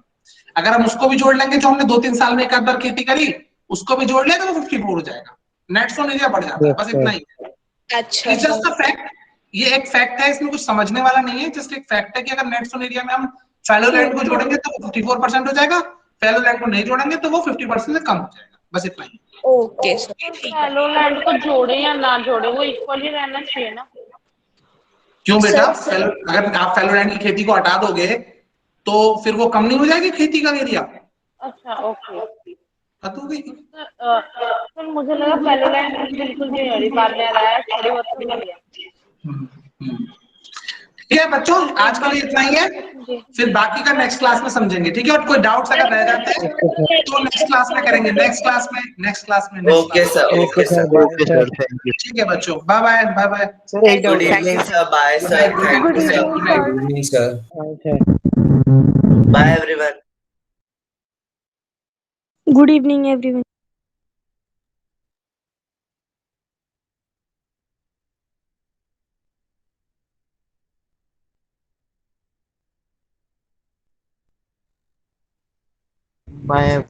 अगर हम उसको भी जोड़ लेंगे, जो हमने 2-3 साल में एक आध बार खेती करी, उसको भी जोड़ लेंगे तो 54 हो जाएगा, नेट जोन एरिया बढ़ जाता है, बस इतना ही है। अच्छा, जस्ट अ फैक्ट, ये एक फैक्ट है, इसमें कुछ समझने वाला नहीं है, जस्ट एक फैक्ट है कि अगर नेट जोन एरिया में हम फैलो लैंड को जोड़ेंगे तो 54% हो जाएगा, फैलो लैंड को नहीं जोड़ेंगे तो वो 50% से कम हो जाएगा, बस इतना ही। Okay sir. फैलो लैंड को जोड़े या ना जोड़े वो इक्वल ही रहना चाहिए ना। क्यों बेटा, अगर आप फैलो लैंड की खेती को हटा दोगे तो फिर वो कम नहीं हो जाएगी खेती का एरिया? अच्छा ओके। सर सर मुझे लगा फैलो लैंड बिल्कुल भी नहीं हो रही, बाद में आया थोड़ी बहुत तो हो रही है। ठीक है बच्चों, आज के लिए इतना ही है, फिर बाकी का नेक्स्ट क्लास में समझेंगे, ठीक है? और कोई डाउट्स अगर रह जाते हैं तो नेक्स्ट क्लास में करेंगे, नेक्स्ट क्लास में। Okay sir, okay sir, thank you. ठीक है बच्चों, bye bye bye bye. Sir एक good doubt evening sir, bye sir, thank you sir, good evening sir. Bye everyone. Good evening, everyone. Bye.